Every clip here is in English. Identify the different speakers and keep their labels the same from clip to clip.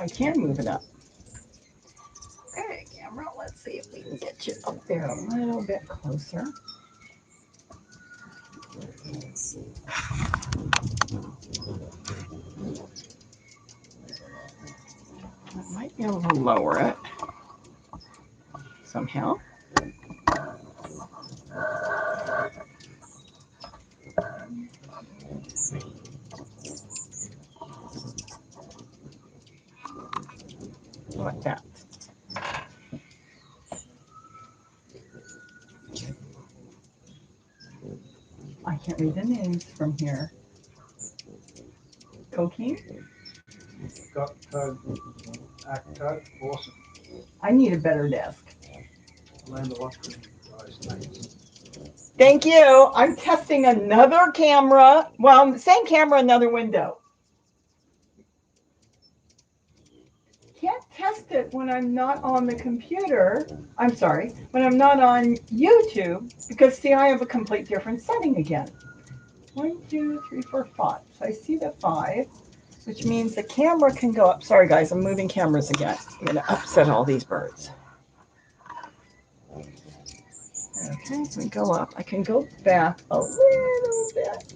Speaker 1: I can move it up. Okay, camera, let's see if we can get you up there a little bit closer. I might be able to lower it somehow. Like that. I can't read the names from here. Cocaine?
Speaker 2: Got actor, awesome.
Speaker 1: I need a better desk.
Speaker 2: Learned a lot from you guys. Thanks.
Speaker 1: Thank you. I'm testing another camera. Well, same camera, another window. Can't test it when I'm not on the computer. I'm sorry, when I'm not on YouTube, because see, I have a complete different setting again. 1, 2, 3, 4, 5. So I see the 5, which means the camera can go up. Sorry, guys, I'm moving cameras again. I'm going to upset all these birds. Okay, so we go up. I can go back a little bit.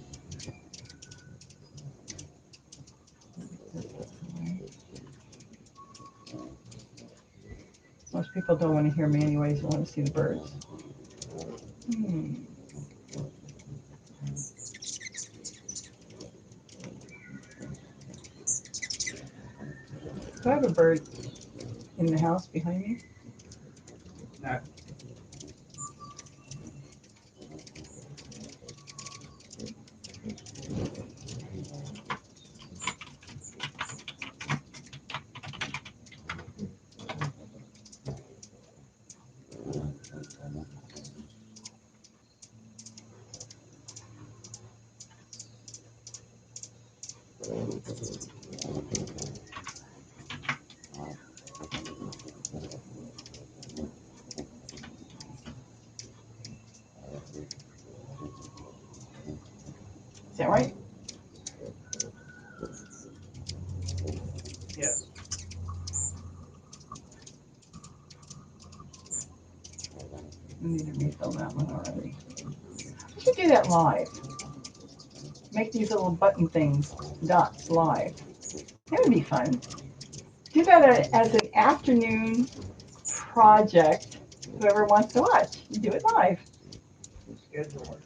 Speaker 1: Most people don't want to hear me anyways. They want to see the birds. Do I have a bird in the house behind me?
Speaker 2: No.
Speaker 1: Is that right?
Speaker 2: Yes.
Speaker 1: I need to refill that one already. We should do that live. Make these little button things, dots, live. That would be fun. Do that as an afternoon project. Whoever wants to watch, you do it live.
Speaker 2: Schedule it.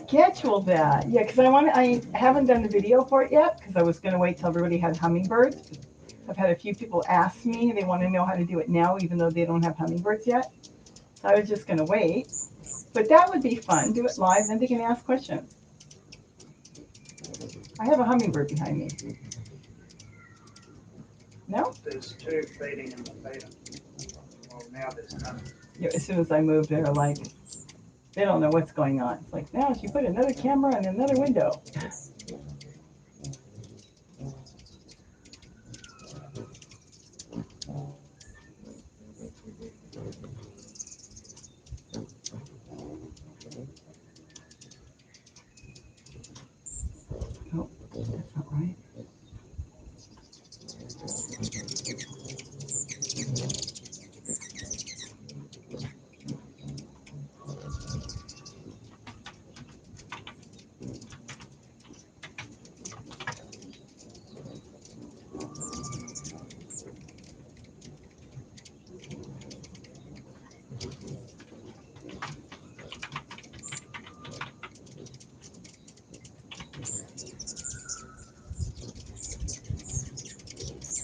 Speaker 1: Schedule that. Yeah, because I haven't done the video for it yet because I was going to wait till everybody had hummingbirds. I've had a few people ask me, they want to know how to do it now, even though they don't have hummingbirds yet. So I was just going to wait. But that would be fun. Do it live, then they can ask questions. I have a hummingbird behind me. No?
Speaker 2: There's 2 feeding in the feeder. Well, now there's none.
Speaker 1: Yeah, as soon as I moved, they're like, they don't know what's going on. It's like, now she put another camera in another window. Oh, that's not right.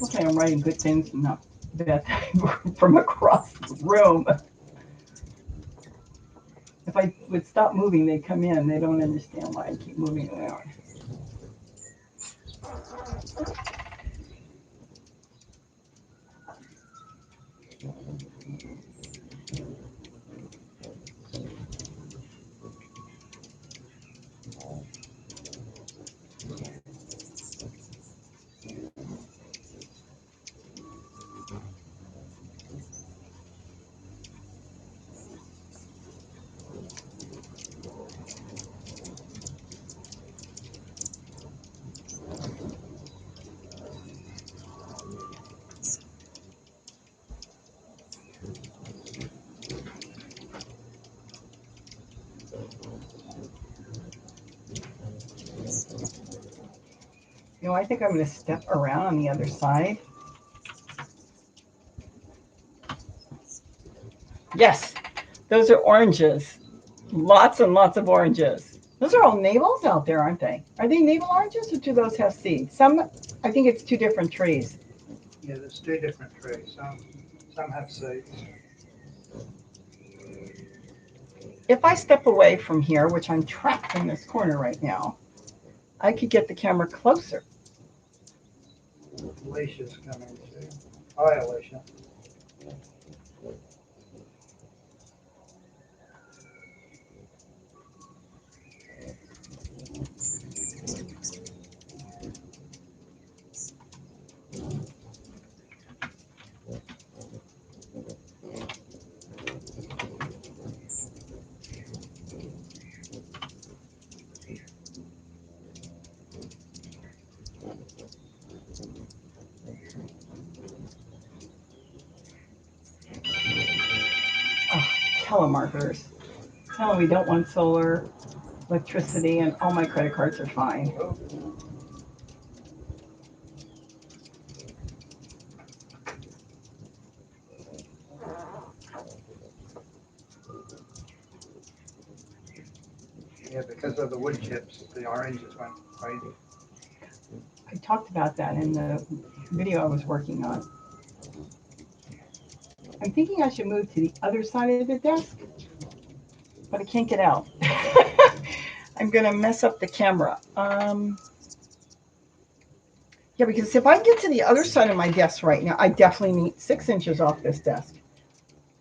Speaker 1: Okay, I'm writing good things, not bad things from across the room. If I would stop moving, they'd come in. They don't understand why I keep moving around. No, I think I'm going to step around on the other side. Yes, those are oranges. Lots and lots of oranges. Those are all navels out there, aren't they? Are they navel oranges or do those have seeds? Some, I think it's two different trees.
Speaker 2: Yeah, there's two different trees. Some have seeds.
Speaker 1: If I step away from here, which I'm trapped in this corner right now, I could get the camera closer.
Speaker 2: Alicia's coming too. Hi, Alicia.
Speaker 1: Oh, telemarketers. Tell them we don't want solar, electricity, and all my credit cards are fine.
Speaker 2: Yeah, because of the wood chips, the oranges went crazy.
Speaker 1: I talked about that in the video I was working on. I'm thinking I should move to the other side of the desk, but I can't get out. I'm going to mess up the camera. Yeah, because if I get to the other side of my desk right now, I definitely need 6 inches off this desk.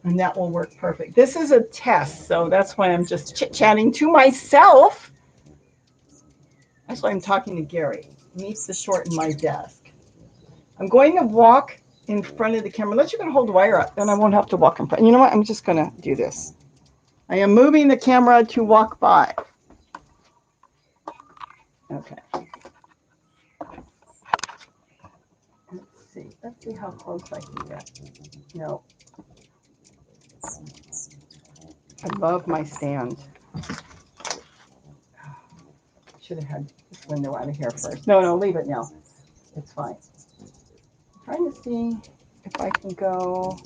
Speaker 1: And that will work perfect. This is a test, so that's why I'm just chit-chatting to myself. Actually, I'm talking to Gary. He needs to shorten my desk. I'm going to walk in front of the camera. Unless you're going to hold the wire up, then I won't have to walk in front. You know what? I'm just going to do this. I am moving the camera to walk by. Okay. Let's see how close I can get. No. I love my stand. Should have had this window out of here first. No, leave it now. It's fine. I'm trying to see if I can go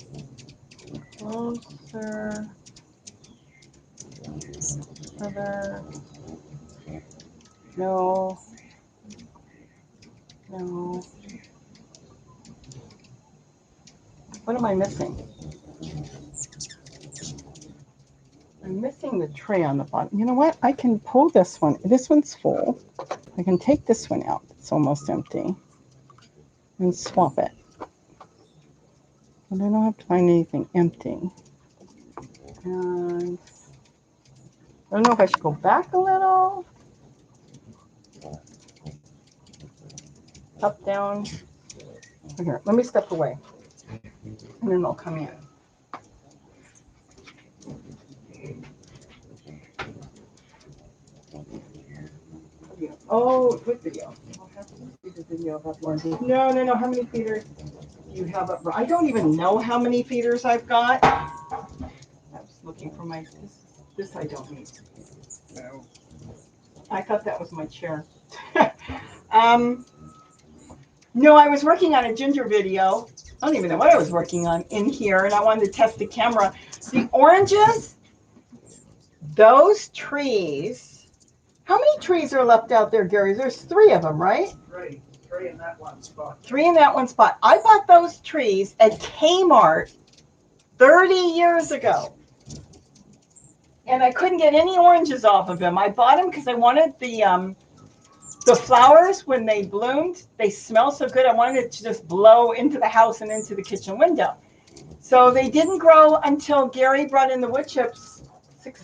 Speaker 1: closer. Further. No. What am I missing? I'm missing the tray on the bottom. You know what? I can pull this one. This one's full. I can take this one out. It's almost empty. And swap it. But I don't have to find anything empty. And I don't know if I should go back a little. Up, down. Here, let me step away. And then they'll come in. Oh, what video? I'll have to see the video about warranty. No. How many feeders do you have up? I don't even know how many feeders I've got. I was looking for my, this I don't need.
Speaker 2: No.
Speaker 1: I thought that was my chair. No, I was working on a ginger video. I don't even know what I was working on in here, and I wanted to test the camera. The oranges, those trees. How many trees are left out there, Gary? There's 3 of them, right?
Speaker 2: Three in that one spot.
Speaker 1: 3 in that one spot. I bought those trees at Kmart 30 years ago. And I couldn't get any oranges off of them. I bought them because I wanted the flowers, when they bloomed, they smell so good. I wanted it to just blow into the house and into the kitchen window. So they didn't grow until Gary brought in the wood chips 6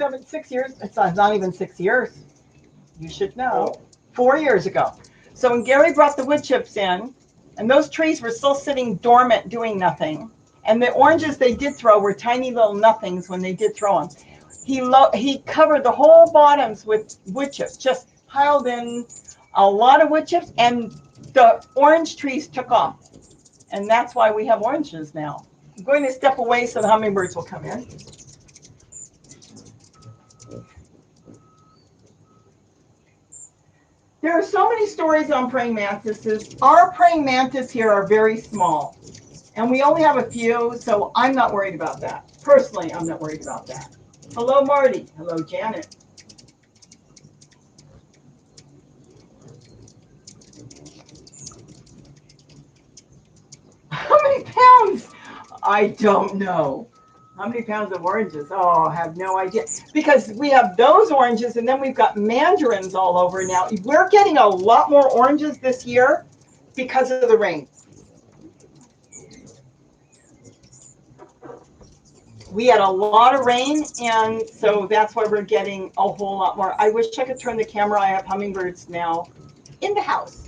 Speaker 1: years. It's not even 6 years. You should know. 4 years ago. So when Gary brought the wood chips in, and those trees were still sitting dormant doing nothing, and the oranges they did throw were tiny little nothings when they did throw them. He covered the whole bottoms with wood chips, just piled in a lot of wood chips, and the orange trees took off. And that's why we have oranges now. I'm going to step away so the hummingbirds will come in. There are so many stories on praying mantises. Our praying mantis here are very small, and we only have a few, so I'm not worried about that. Personally, I'm not worried about that. Hello, Marty. Hello, Janet. How many pounds? I don't know. How many pounds of oranges? Oh, I have no idea. Because we have those oranges, and then we've got mandarins all over now. We're getting a lot more oranges this year because of the rain. We had a lot of rain, and so that's why we're getting a whole lot more. I wish I could turn the camera. I have hummingbirds now in the house.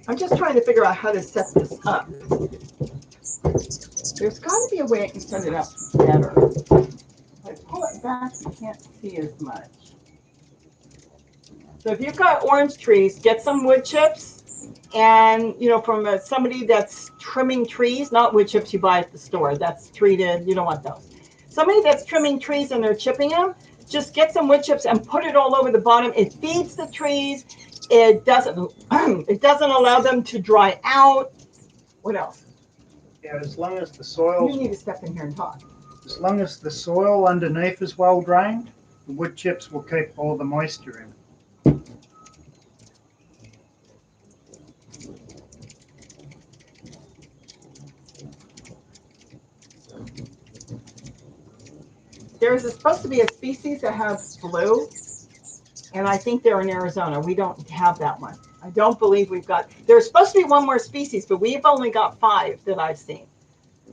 Speaker 1: I'm just trying to figure out how to set this up. There's got to be a way I can set it up better. If I pull it back, you can't see as much. So if you've got orange trees, get some wood chips, and from somebody that's trimming trees, not wood chips you buy at the store. That's treated. You don't want those. Somebody that's trimming trees and they're chipping them, just get some wood chips and put it all over the bottom. It feeds the trees. It doesn't allow them to dry out. What else?
Speaker 2: Yeah, as long as the soil.
Speaker 1: You need to step in here and talk.
Speaker 2: As long as the soil underneath is well drained, the wood chips will keep all the moisture in.
Speaker 1: There's supposed to be a species that has blue, and I think they're in Arizona. We don't have that one. I don't believe we've got. There's supposed to be one more species, but we've only got 5 that I've seen.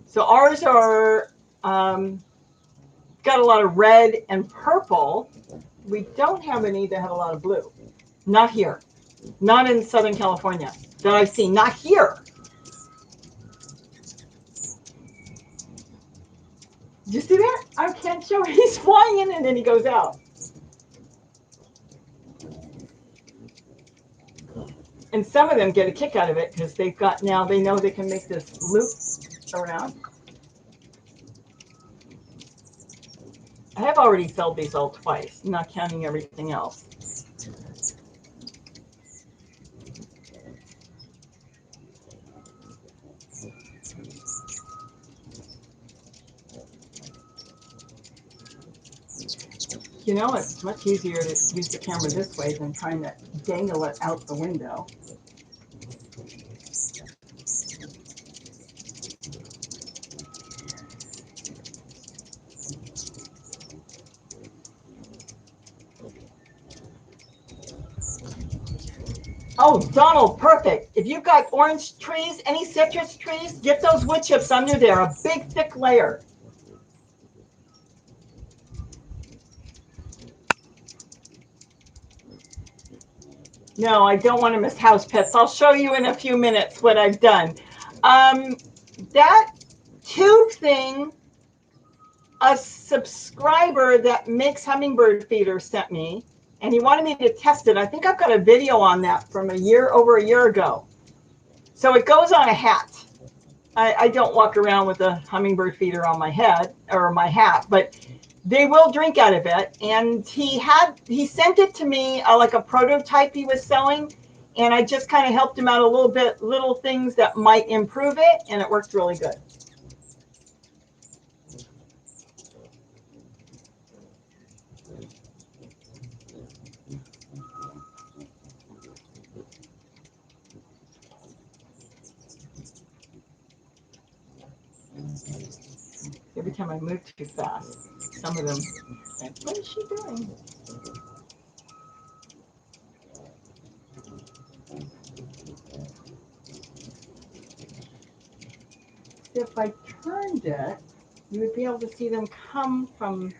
Speaker 1: So ours are got a lot of red and purple. We don't have any that have a lot of blue. Not here. Not in Southern California that I've seen. Not here. Did you see that? I can't show. He's flying in and then he goes out. And some of them get a kick out of it because they know they can make this loop around. I have already filled these all twice, not counting everything else. It's much easier to use the camera this way than trying to dangle it out the window. Oh, Donald, perfect. If you've got orange trees, any citrus trees, get those wood chips under there, a big, thick layer. No, I don't want to miss house pets. I'll show you in a few minutes what I've done. That tube thing, a subscriber that makes hummingbird feeders sent me, and he wanted me to test it. I think I've got a video on that from over a year ago. So it goes on a hat. I don't walk around with a hummingbird feeder on my head or my hat, but they will drink out of it. And he sent it to me like a prototype he was selling, and I just kind of helped him out a little bit, little things that might improve it, and it worked really good. Every time I move too fast, some of them say, what is she doing? If I turned it, you would be able to see them come from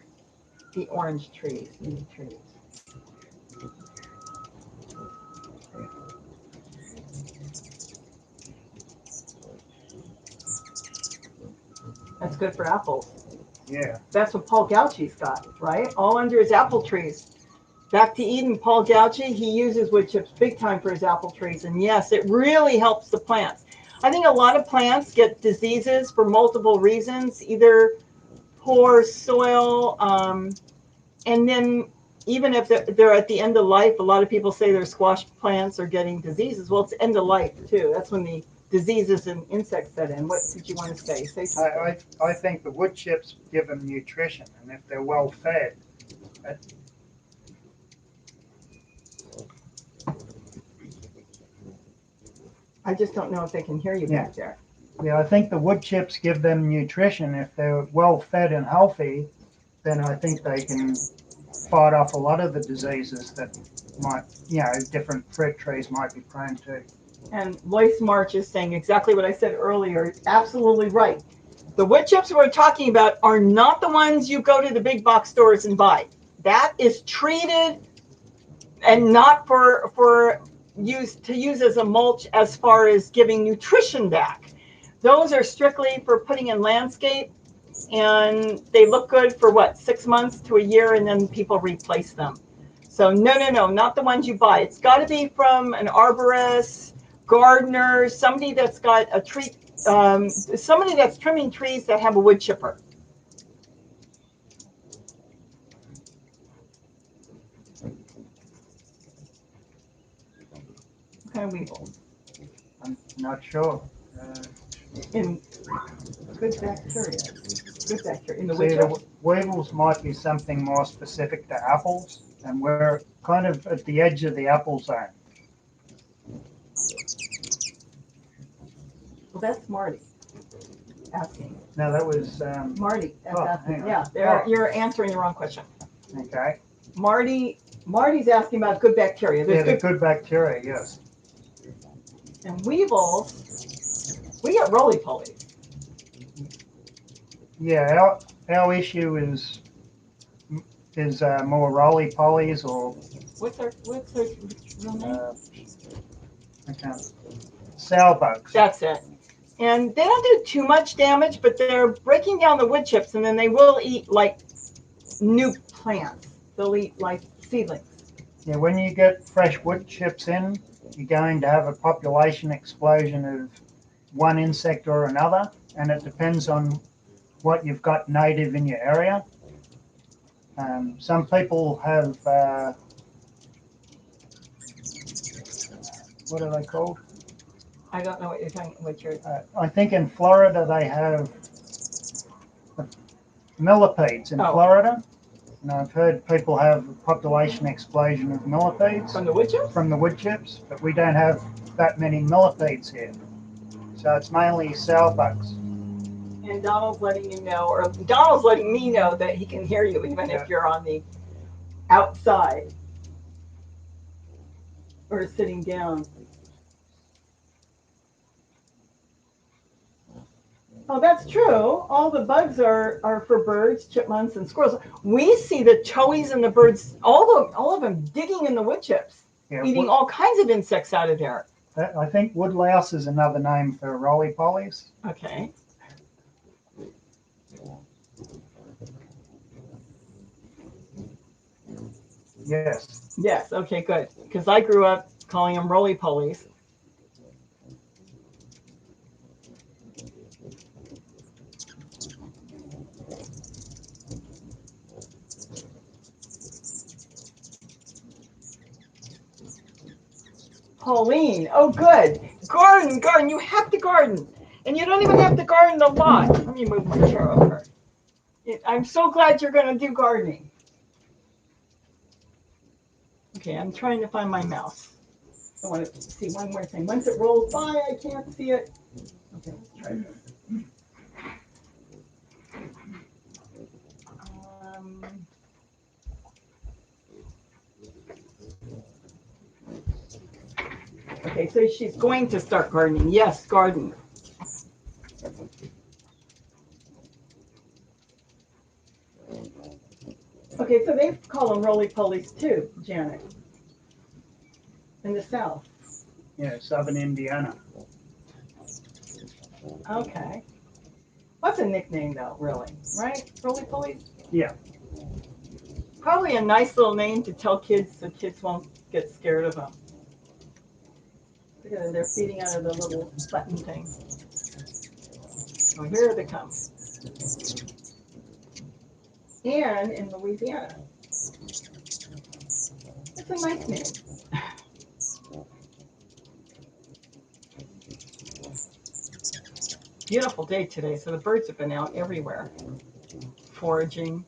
Speaker 1: the orange trees, these trees. That's good for apples.
Speaker 2: Yeah.
Speaker 1: That's what Paul Gauchi's got, right? All under his apple trees. Back to Eden, Paul Gauchi, he uses wood chips big time for his apple trees. And yes, it really helps the plants. I think a lot of plants get diseases for multiple reasons, either poor soil, and then even if they're at the end of life, a lot of people say their squash plants are getting diseases. Well, it's end of life too. That's when the diseases and insects set in. What did you want to say? Say something.
Speaker 2: I think the wood chips give them nutrition, and if they're well fed,
Speaker 1: I just don't know if they can hear you back there.
Speaker 2: yeah, I think the wood chips give them nutrition. If they're well fed and healthy, then I think they can fight off a lot of the diseases that might, different fruit trees might be prone to.
Speaker 1: And Lois March is saying exactly what I said earlier. Absolutely right. The wood chips we're talking about are not the ones you go to the big box stores and buy. That is treated and not for use as a mulch as far as giving nutrition back. Those are strictly for putting in landscape, and they look good for what, 6 months to a year, and then people replace them. So no, not the ones you buy. It's got to be from an arborist, gardener, somebody that's got a tree, somebody that's trimming trees that have a wood chipper. What kind of weevils?
Speaker 2: I'm not sure.
Speaker 1: In good bacteria. Good bacteria in the
Speaker 2: See,
Speaker 1: wood
Speaker 2: the
Speaker 1: chips.
Speaker 2: weevils might be something more specific to apples, and we're kind of at the edge of the apple zone.
Speaker 1: Well, that's Marty asking.
Speaker 2: Now that was
Speaker 1: Marty that's asking.
Speaker 2: hang on.
Speaker 1: Yeah, you're answering the wrong question.
Speaker 2: Okay.
Speaker 1: Marty's asking about good bacteria.
Speaker 2: There's good bacteria, yes.
Speaker 1: And weevils, we get roly-polies.
Speaker 2: Yeah, our issue is more roly-polies or
Speaker 1: What's their real name?
Speaker 2: I can't. Sow bugs.
Speaker 1: That's it. And they don't do too much damage, but they're breaking down the wood chips, and then they will eat like new plants. They'll eat like seedlings.
Speaker 2: Yeah, when you get fresh wood chips in, you're going to have a population explosion of one insect or another, and it depends on what you've got native in your area. Some people have, what are they called?
Speaker 1: I don't know what you're talking.
Speaker 2: I think in Florida they have millipedes in
Speaker 1: Oh.
Speaker 2: Florida. And I've heard people have a population explosion of millipedes
Speaker 1: From the wood chips?
Speaker 2: from the wood chips, but we don't have that many millipedes here. So it's mainly sow bugs.
Speaker 1: And Donald's letting you know, or Donald's letting me know that he can hear you even if you're on the outside or sitting down. Oh, that's true. All the bugs are for birds, chipmunks, and squirrels. We see the towies and the birds, all of them digging in the wood chips, eating all kinds of insects out of there.
Speaker 2: I think woodlouse is another name for roly-polies.
Speaker 1: Okay.
Speaker 2: Yes.
Speaker 1: Yes, okay, good. Because I grew up calling them roly-polies. Pauline, oh good. Garden, you have to garden. And you don't even have to garden a lot. Let me move my chair over. I'm so glad you're going to do gardening. Okay, I'm trying to find my mouse. I want to see one more thing. Once it rolls by, I can't see it. Okay, let's try this. Okay, so she's going to start gardening. Yes, garden. Okay, so they call them roly-polies too, Janet, in the South.
Speaker 2: Yeah, southern Indiana.
Speaker 1: Okay. What's a nickname though, really? Right? Roly-polies?
Speaker 2: Yeah.
Speaker 1: Probably a nice little name to tell kids so kids won't get scared of them. Look at them, they're feeding out of the little button thing. Oh, here they come. Anne in Louisiana. That's a nice name. Beautiful day today, so the birds have been out everywhere, foraging.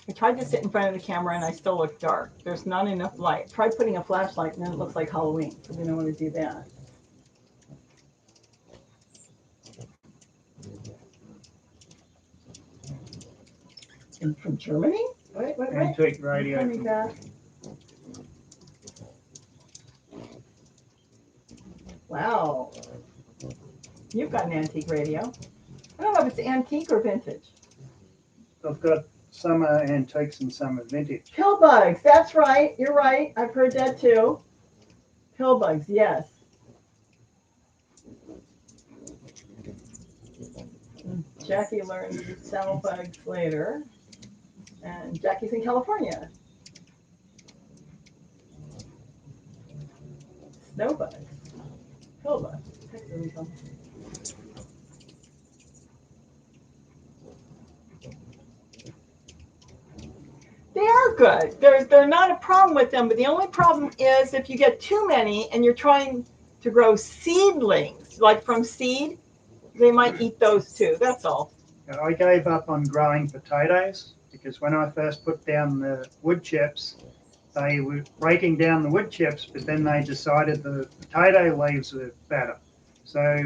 Speaker 1: I tried to sit in front of the camera and I still look dark. There's not enough light. Try putting a flashlight and then it looks like Halloween, so we don't want to do that. And from Germany? Wait.
Speaker 2: Antique radio.
Speaker 1: Coming back. Wow. You've got an antique radio. I don't know if it's antique or vintage.
Speaker 2: I've got some are antiques and some are vintage.
Speaker 1: Pill bugs. That's right. You're right. I've heard that too. Pill bugs. Yes. Jackie learned cell bugs later. And Jackie's in California. Snow bugs. Pill bugs. They are good. They're not a problem with them, but the only problem is if you get too many and you're trying to grow seedlings, like from seed, they might eat those too. That's all.
Speaker 2: I gave up on growing potatoes because when I first put down the wood chips, they were breaking down the wood chips, but then they decided the potato leaves were better. So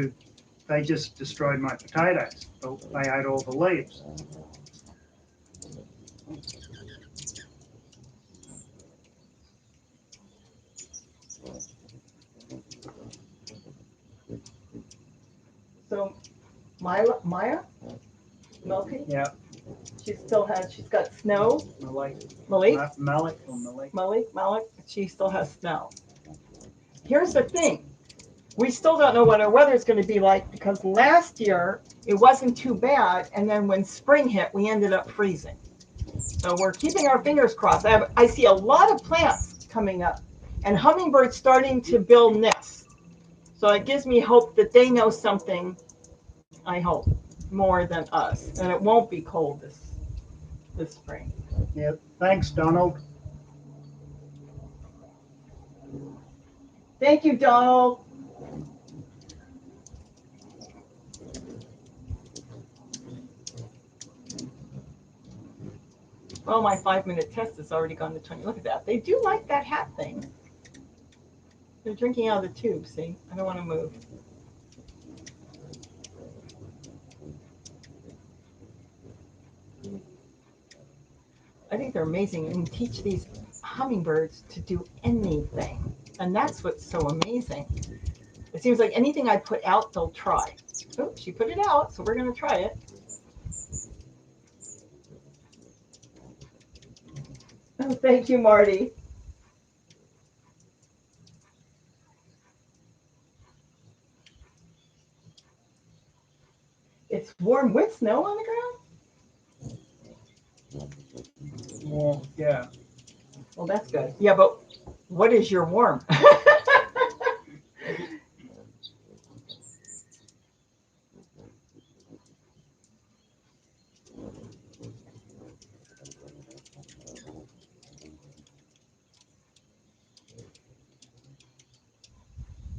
Speaker 2: they just destroyed my potatoes. They ate all the leaves.
Speaker 1: So Maya, Milky?
Speaker 2: Yeah.
Speaker 1: She's got snow. Malik. She still has snow. Here's the thing. We still don't know what our weather is going to be like because last year it wasn't too bad. And then when spring hit, we ended up freezing. So we're keeping our fingers crossed. I see a lot of plants coming up and hummingbirds starting to build nests. So it gives me hope that they know something, I hope, more than us. And it won't be cold this spring.
Speaker 2: Yeah. Thanks, Donald.
Speaker 1: Thank you, Donald. Well, my 5-minute test has already gone to 20. Look at that. They do like that hat thing. They're drinking out of the tube, see? I don't want to move. I think they're amazing and teach these hummingbirds to do anything. And that's what's so amazing. It seems like anything I put out, they'll try. Oh, she put it out, so we're going to try it. Oh, thank you, Marty. It's warm with snow on the ground?
Speaker 2: Well, yeah.
Speaker 1: Well, that's good. Yeah, but what is your warm?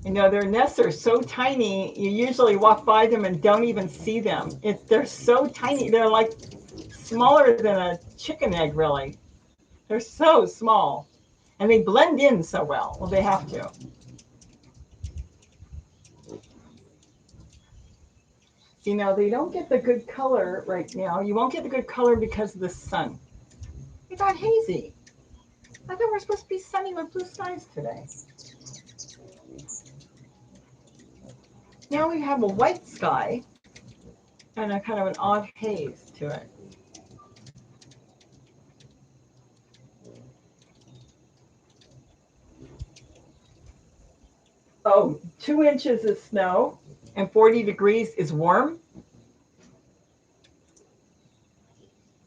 Speaker 1: You know, their nests are so tiny, you usually walk by them and don't even see them. They're so tiny. They're like smaller than a chicken egg, really. They're so small. And they blend in so well. Well, they have to. See, now they don't get the good color right now. You won't get the good color because of the sun. It got hazy. I thought we were supposed to be sunny with blue skies today. Now we have a white sky and a kind of an odd haze to it. Oh, 2 inches is snow and 40 degrees is warm.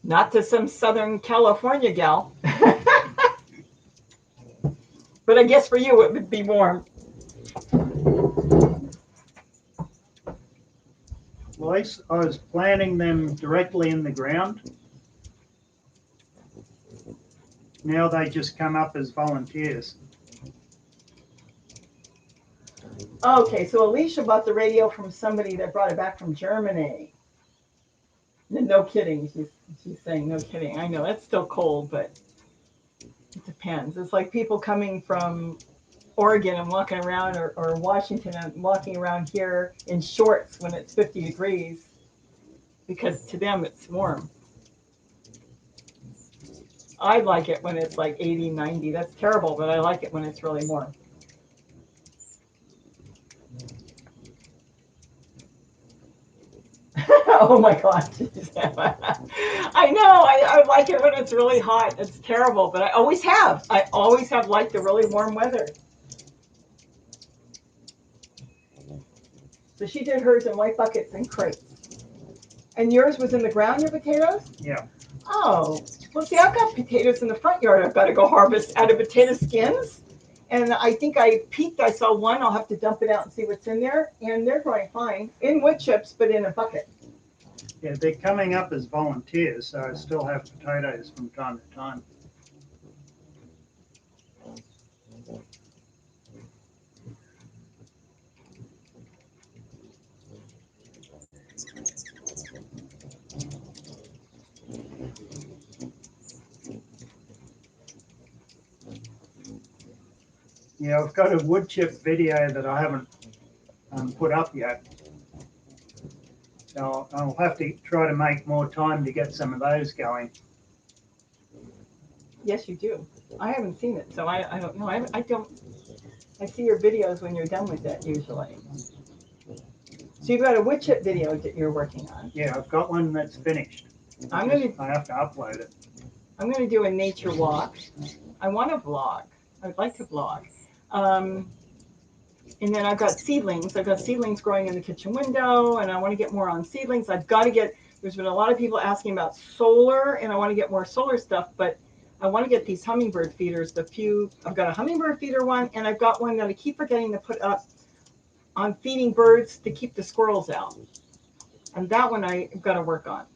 Speaker 1: Not to some Southern California gal. But I guess for you it would be warm.
Speaker 2: Well, I was planting them directly in the ground. Now they just come up as volunteers.
Speaker 1: Okay, so Alicia bought the radio from somebody that brought it back from Germany. No kidding. She's saying no kidding. I know that's still cold, but it depends. It's like people coming from Oregon and walking around, or Washington and walking around here in shorts when it's 50 degrees, because to them it's warm. I like it when it's like 80, 90. That's terrible, but I like it when it's really warm. Oh my God. I know. I like it when it's really hot. It's terrible, but I always have. I always have liked the really warm weather. So she did hers in white buckets and crates. And yours was in the ground, your potatoes?
Speaker 2: Yeah.
Speaker 1: Oh, well, see, I've got potatoes in the front yard I've got to go harvest out of potato skins. And I think I peeked, I saw one. I'll have to dump it out and see what's in there. And they're growing fine in wood chips, but in a bucket.
Speaker 2: Yeah, they're coming up as volunteers, so I still have potatoes from time to time. Yeah, I've got a wood chip video that I haven't put up yet. So I'll have to try to make more time to get some of those going.
Speaker 1: Yes, you do. I haven't seen it, so I don't know. I don't. I see your videos when you're done with it usually. So you've got a wood chip video that you're working on.
Speaker 2: Yeah, I've got one that's finished.
Speaker 1: I
Speaker 2: have to upload it.
Speaker 1: I'm gonna do a nature walk. I want to vlog. I'd like to vlog. And then I've got seedlings. I've got seedlings growing in the kitchen window, and I want to get more on seedlings. I've got to get. There's been a lot of people asking about solar, and I want to get more solar stuff, but I want to get these hummingbird feeders. I've got a hummingbird feeder one, and I've got one that I keep forgetting to put up on feeding birds to keep the squirrels out. And that one I've got to work on.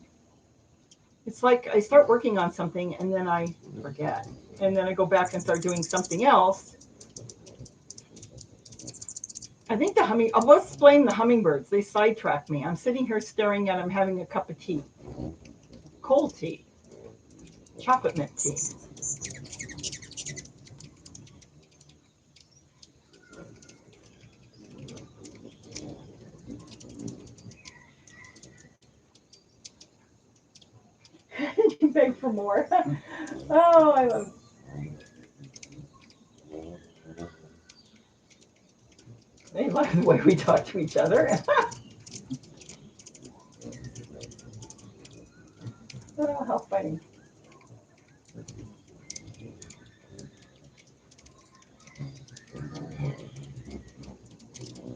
Speaker 1: It's like I start working on something and then I forget. And then I go back and start doing something else. I think let's blame the hummingbirds. They sidetracked me. I'm sitting here staring at them having a cup of tea. Cold tea. Chocolate mint tea. You beg for more. Oh, I love They love the way we talk to each other. Oh, how funny.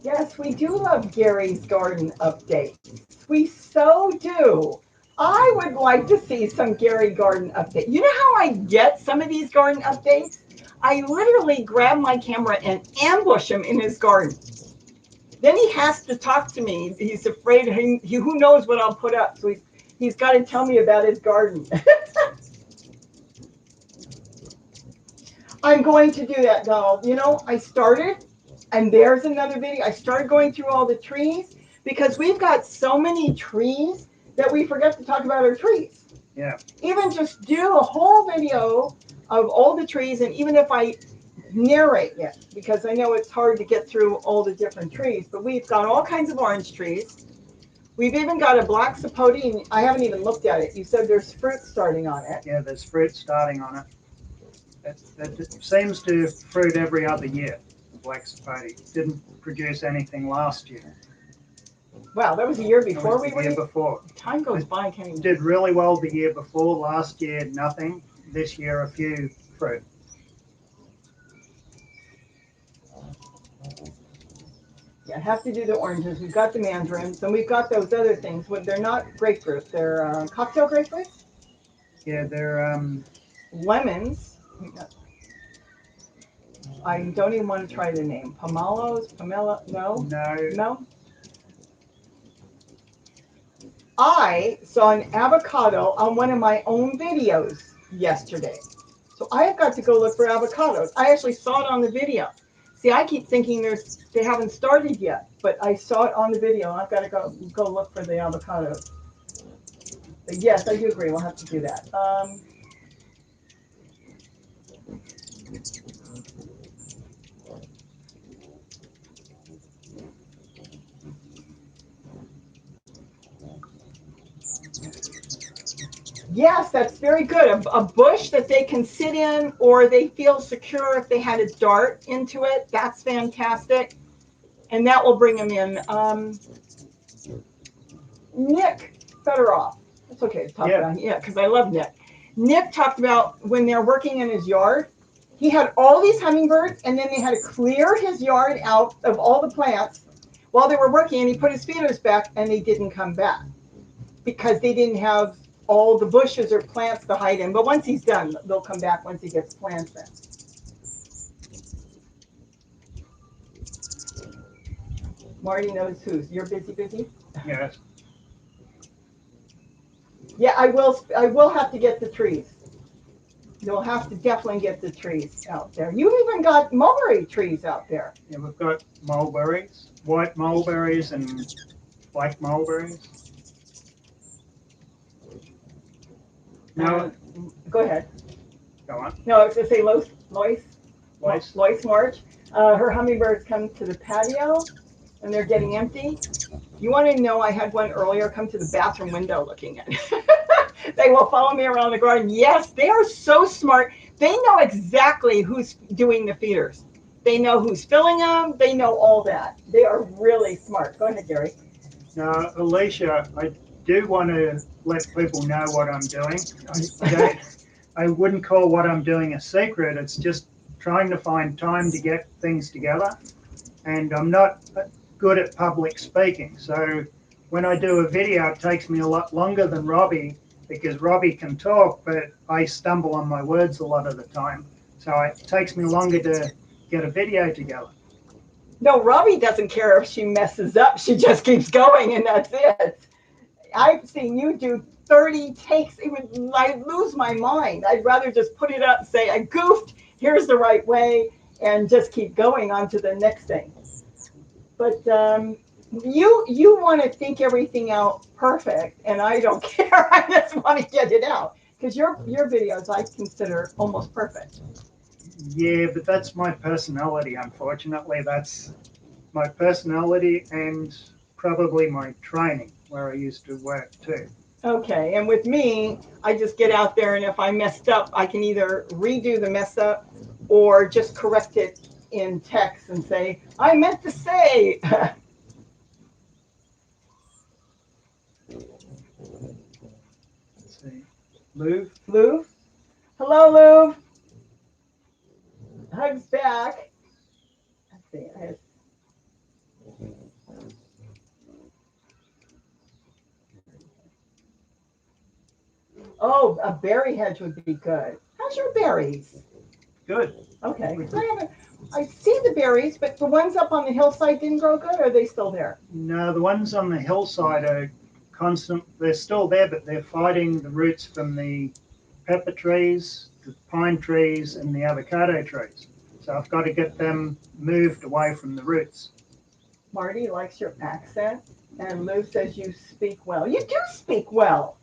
Speaker 1: Yes, we do love Gary's garden updates. We so do. I would like to see some Gary garden update. You know how I get some of these garden updates? I literally grab my camera and ambush him in his garden. Then he has to talk to me. He's afraid who knows what I'll put up. So he's got to tell me about his garden. I'm going to do that, Donald. You know, I started, and there's another video. I started going through all the trees because we've got so many trees that we forget to talk about our trees.
Speaker 2: Yeah.
Speaker 1: Even just do a whole video of all the trees, and even if I narrate it, because I know it's hard to get through all the different trees, but we've got all kinds of orange trees. We've even got a black sapote, and I haven't even looked at it. You said there's fruit starting on it.
Speaker 2: Yeah, there's fruit starting on it. It seems to fruit every other year. The black sapote didn't produce anything last year.
Speaker 1: Wow, that was the year before
Speaker 2: the year before.
Speaker 1: Time goes by, can't even.
Speaker 2: Did really well the year before. Last year, nothing. This year, a few fruit.
Speaker 1: Yeah, I have to do the oranges. We've got the mandarins, and we've got those other things. But they're not grapefruit. They're cocktail grapefruits.
Speaker 2: Yeah, they're
Speaker 1: lemons. I don't even want to try the name. Pomelo? No?
Speaker 2: No.
Speaker 1: No? I saw an avocado on one of my own videos yesterday. So I've got to go look for avocados. I actually saw it on the video. See, I keep thinking they haven't started yet, but I saw it on the video. I've got to go look for the avocados. But yes, I do agree. We'll have to do that. Yes, that's very good. A bush that they can sit in or they feel secure if they had a dart into it. That's fantastic. And that will bring them in. Nick Fedoroff. It's okay to talk about him. Yeah, because I love Nick. Nick talked about when they're working in his yard, he had all these hummingbirds and then they had to clear his yard out of all the plants while they were working, and he put his feeders back and they didn't come back because they didn't have all the bushes or plants to hide in. But once he's done, they'll come back once he gets plants in. Marty knows who's. You're busy?
Speaker 2: Yes.
Speaker 1: Yeah, I will have to get the trees. You'll have to definitely get the trees out there. You even got mulberry trees out there.
Speaker 2: Yeah, we've got mulberries, white mulberries and black mulberries. No.
Speaker 1: Go ahead.
Speaker 2: Go on.
Speaker 1: No, I was going to say Lois March. Her hummingbirds come to the patio and they're getting empty. You want to know, I had one earlier come to the bathroom window looking at it. They will follow me around the garden. Yes, they are so smart. They know exactly who's doing the feeders. They know who's filling them. They know all that. They are really smart. Go ahead, Gary.
Speaker 2: Now, Alicia, I do want to let people know what I'm doing. I wouldn't call what I'm doing a secret. It's just trying to find time to get things together. And I'm not good at public speaking. So when I do a video, it takes me a lot longer than Robbie because Robbie can talk, but I stumble on my words a lot of the time. So it takes me longer to get a video together.
Speaker 1: No, Robbie doesn't care if she messes up. She just keeps going and that's it. I've seen you do 30 takes. Even I lose my mind. I'd rather just put it up and say, I goofed. Here's the right way, and just keep going on to the next thing. But you want to think everything out perfect, and I don't care. I just want to get it out because your videos I consider almost perfect.
Speaker 2: Yeah, but that's my personality. Unfortunately, that's my personality and probably my training where I used to work too.
Speaker 1: Okay, and with me, I just get out there, and if I messed up, I can either redo the mess up or just correct it in text and say, I meant to say.
Speaker 2: Let's see. Lou?
Speaker 1: Lou? Hello, Lou. Hugs back. Let's see. Oh, a berry hedge would be good. How's your berries?
Speaker 2: Good.
Speaker 1: Okay. I see the berries, but the ones up on the hillside didn't grow good, or are they still there?
Speaker 2: No, the ones on the hillside are constant. They're still there, but they're fighting the roots from the pepper trees, the pine trees, and the avocado trees. So I've got to get them moved away from the roots.
Speaker 1: Marty likes your accent, and Lou says you speak well. You do speak well.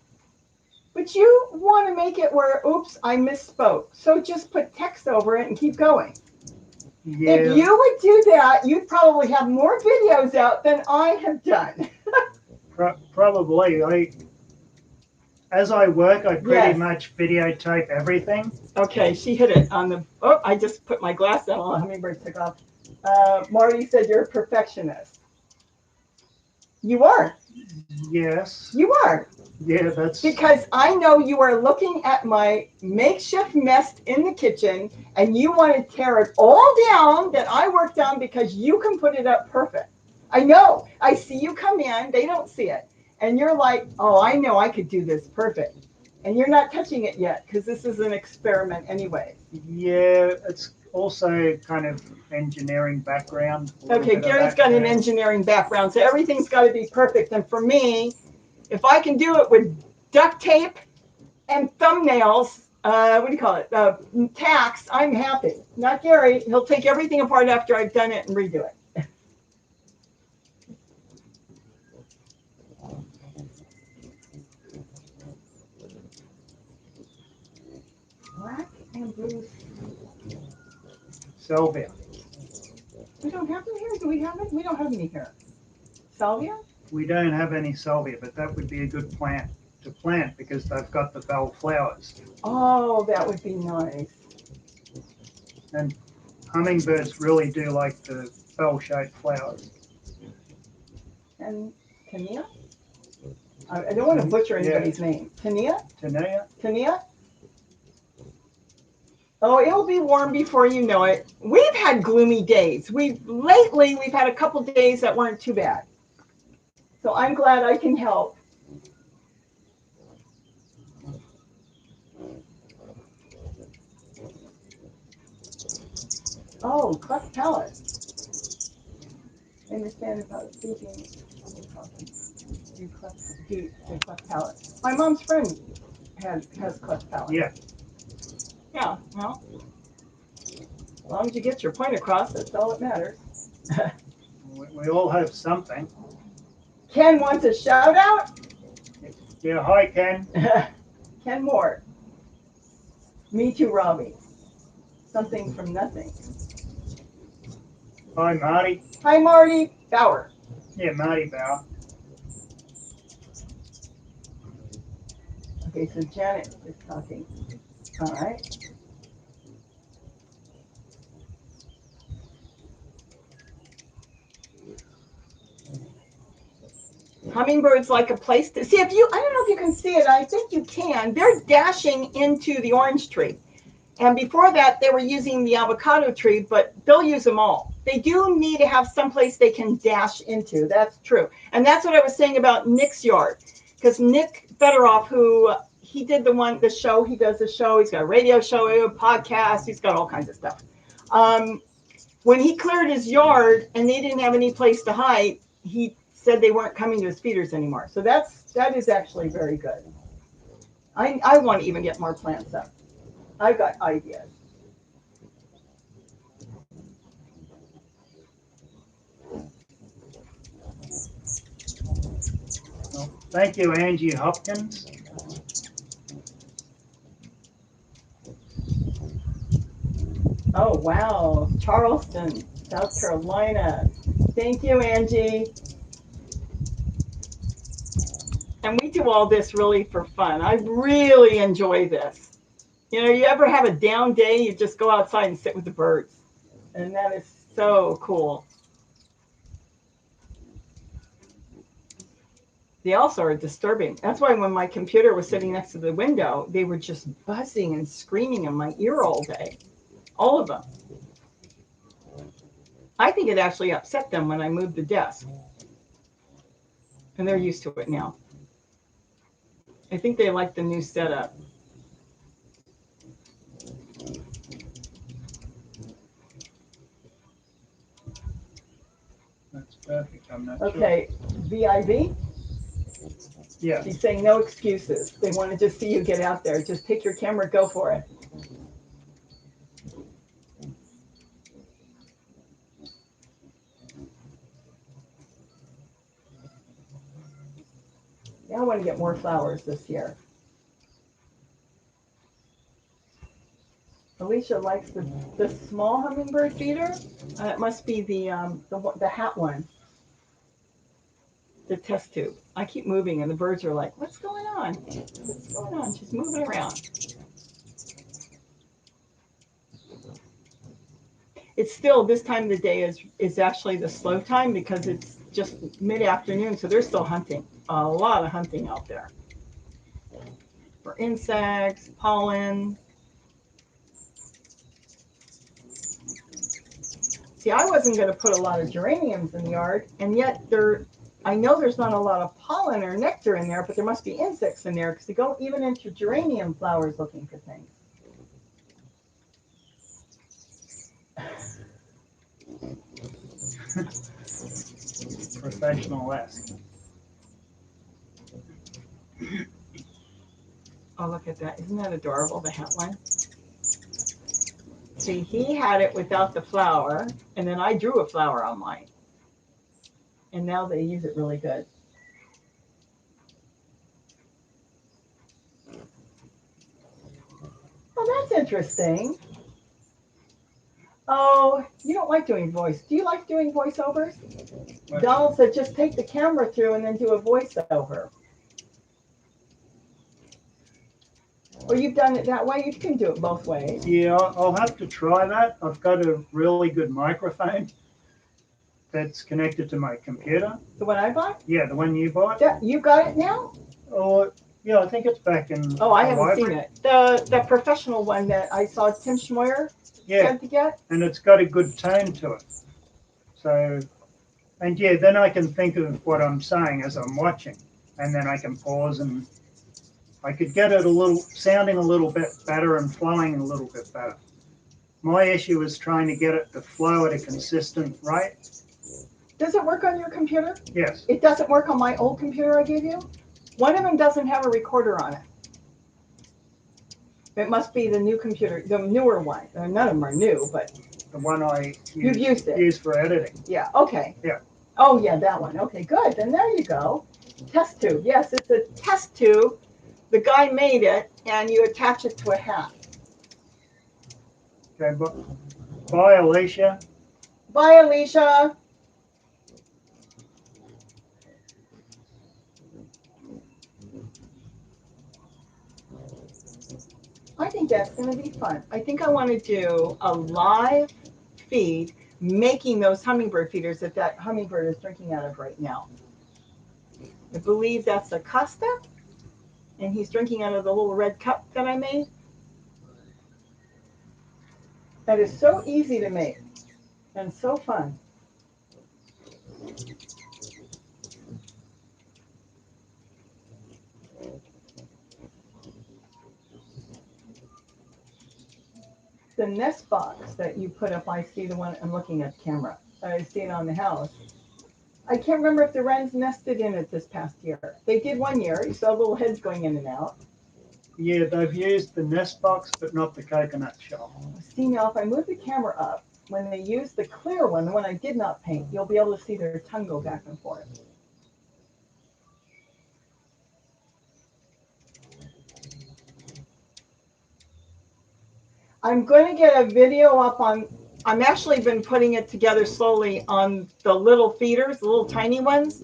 Speaker 1: But you want to make it where, oops, I misspoke. So just put text over it and keep going.
Speaker 2: Yeah.
Speaker 1: If you would do that, you'd probably have more videos out than I have done.
Speaker 2: Probably. As I work, I pretty much videotape everything.
Speaker 1: Okay, she hit it on the, oh, I just put my glass down while the hummingbird took off. Marty said you're a perfectionist. You are.
Speaker 2: Yes.
Speaker 1: You are.
Speaker 2: Yeah, that's...
Speaker 1: Because I know you are looking at my makeshift mess in the kitchen and you want to tear it all down that I worked on because you can put it up perfect. I know. I see you come in. They don't see it. And you're like, oh, I know I could do this perfect. And you're not touching it yet because this is an experiment anyway.
Speaker 2: Yeah, it's also kind of engineering background.
Speaker 1: Okay, Gary's got an engineering background, so everything's got to be perfect. And for me, if I can do it with duct tape and thumbnails, what do you call it? Tacks, I'm happy. Not Gary. He'll take everything apart after I've done it and redo it. Black and blue.
Speaker 2: Salvia.
Speaker 1: We don't have them here. Do we have it? We don't have any here. Salvia?
Speaker 2: We don't have any salvia, but that would be a good plant to plant because they've got the bell flowers.
Speaker 1: Oh, that would be nice.
Speaker 2: And hummingbirds really do like the bell-shaped flowers.
Speaker 1: And Tania? I don't want to butcher anybody's name. Tania?
Speaker 2: Tania?
Speaker 1: Tania? Oh, it'll be warm before you know it. We've had gloomy days. Lately we've had a couple days that weren't too bad. So I'm glad I can help. Oh, cleft palate. I understand about speaking. Do cleft palate. My mom's friend has cleft palate.
Speaker 2: Yeah.
Speaker 1: Yeah, well, as long as you get your point across, that's all that matters.
Speaker 2: We all have something.
Speaker 1: Ken wants a shout out.
Speaker 2: Yeah, hi, Ken.
Speaker 1: Ken Moore. Me too, Robbie. Something from nothing.
Speaker 2: Hi, Marty.
Speaker 1: Hi, Marty Bauer.
Speaker 2: Yeah, Marty Bauer.
Speaker 1: Okay, so Janet is talking. All right. Hummingbirds like a place to see. If you, I don't know if you can see it. I think you can. They're dashing into the orange tree. And before that, they were using the avocado tree, but they'll use them all. They do need to have someplace they can dash into. That's true. And that's what I was saying about Nick's yard. Because Nick Federoff, who he did the show, he does the show, he's got a radio show, a podcast, he's got all kinds of stuff. When he cleared his yard and they didn't have any place to hide, he said they weren't coming to his feeders anymore. So that is actually very good. I want to even get more plants up. I've got ideas.
Speaker 2: Well, thank you, Angie Hopkins.
Speaker 1: Oh, wow. Charleston, South Carolina. Thank you, Angie. And we do all this really for fun. I really enjoy this. You know, you ever have a down day, you just go outside and sit with the birds. And that is so cool. They also are disturbing. That's why when my computer was sitting next to the window, they were just buzzing and screaming in my ear all day. All of them. I think it actually upset them when I moved the desk. And they're used to it now. I think they like the new setup.
Speaker 2: That's perfect. I'm not
Speaker 1: Okay, VIV?
Speaker 2: Yeah.
Speaker 1: She's saying no excuses. They want to just see you get out there. Just take your camera, go for it. Yeah, I want to get more flowers this year. Alicia likes the small hummingbird feeder. It must be the hat one, the test tube. I keep moving, and the birds are like, "What's going on? What's going on?" She's moving around. It's still this time of the day is actually the slow time because it's just mid-afternoon, so they're still hunting. A lot of hunting out there for insects, pollen. See, I wasn't going to put a lot of geraniums in the yard, and yet I know there's not a lot of pollen or nectar in there, but there must be insects in there because they go even into geranium flowers looking for things.
Speaker 2: Professional-esque.
Speaker 1: Oh, look at that. Isn't that adorable, the hat one? See, he had it without the flower, and then I drew a flower on mine. And now they use it really good. Oh, that's interesting. Oh, you don't like doing voice. Do you like doing voiceovers? Donald said just take the camera through and then do a voiceover. Or you've done it that way. You can do it both ways.
Speaker 2: Yeah, I'll have to try that. I've got a really good microphone that's connected to my computer.
Speaker 1: The one I bought?
Speaker 2: Yeah, the one you bought.
Speaker 1: Yeah, you got it now?
Speaker 2: Oh, yeah, I think it's back in.
Speaker 1: Oh, I
Speaker 2: the
Speaker 1: haven't
Speaker 2: library.
Speaker 1: seen it. The professional one that I saw Tim Schmoyer said to get.
Speaker 2: And it's got a good tone to it. So, and yeah, then I can think of what I'm saying as I'm watching, and then I can pause and I could get it sounding a little bit better and flowing a little bit better. My issue is trying to get it to flow at a consistent rate.
Speaker 1: Does it work on your computer?
Speaker 2: Yes.
Speaker 1: It doesn't work on my old computer I gave you? One of them doesn't have a recorder on it. It must be the new computer, the newer one. None of them are new, but
Speaker 2: The one I
Speaker 1: you've used it.
Speaker 2: use for editing.
Speaker 1: Yeah, okay.
Speaker 2: Yeah.
Speaker 1: Oh, yeah, that one. Okay, good. Then there you go. Test tube. Yes, it's a test tube. The guy made it, and you attach it to a hat.
Speaker 2: Okay, bye, Alicia.
Speaker 1: Bye, Alicia. I think that's going to be fun. I think I want to do a live feed making those hummingbird feeders that hummingbird is drinking out of right now. I believe that's a Costa, and he's drinking out of the little red cup that I made. That is so easy to make and so fun. The nest box that you put up, I see the one, I'm looking at the camera. I see it on the house. I can't remember if the wrens nested in it this past year. They did one year. You saw little heads going in and out.
Speaker 2: Yeah, they've used the nest box, but not the coconut shell.
Speaker 1: See, now if I move the camera up, when they use the clear one, the one I did not paint, you'll be able to see their tongue go back and forth. I'm going to get a video up on, I'm actually been putting it together slowly on the little feeders, the little tiny ones,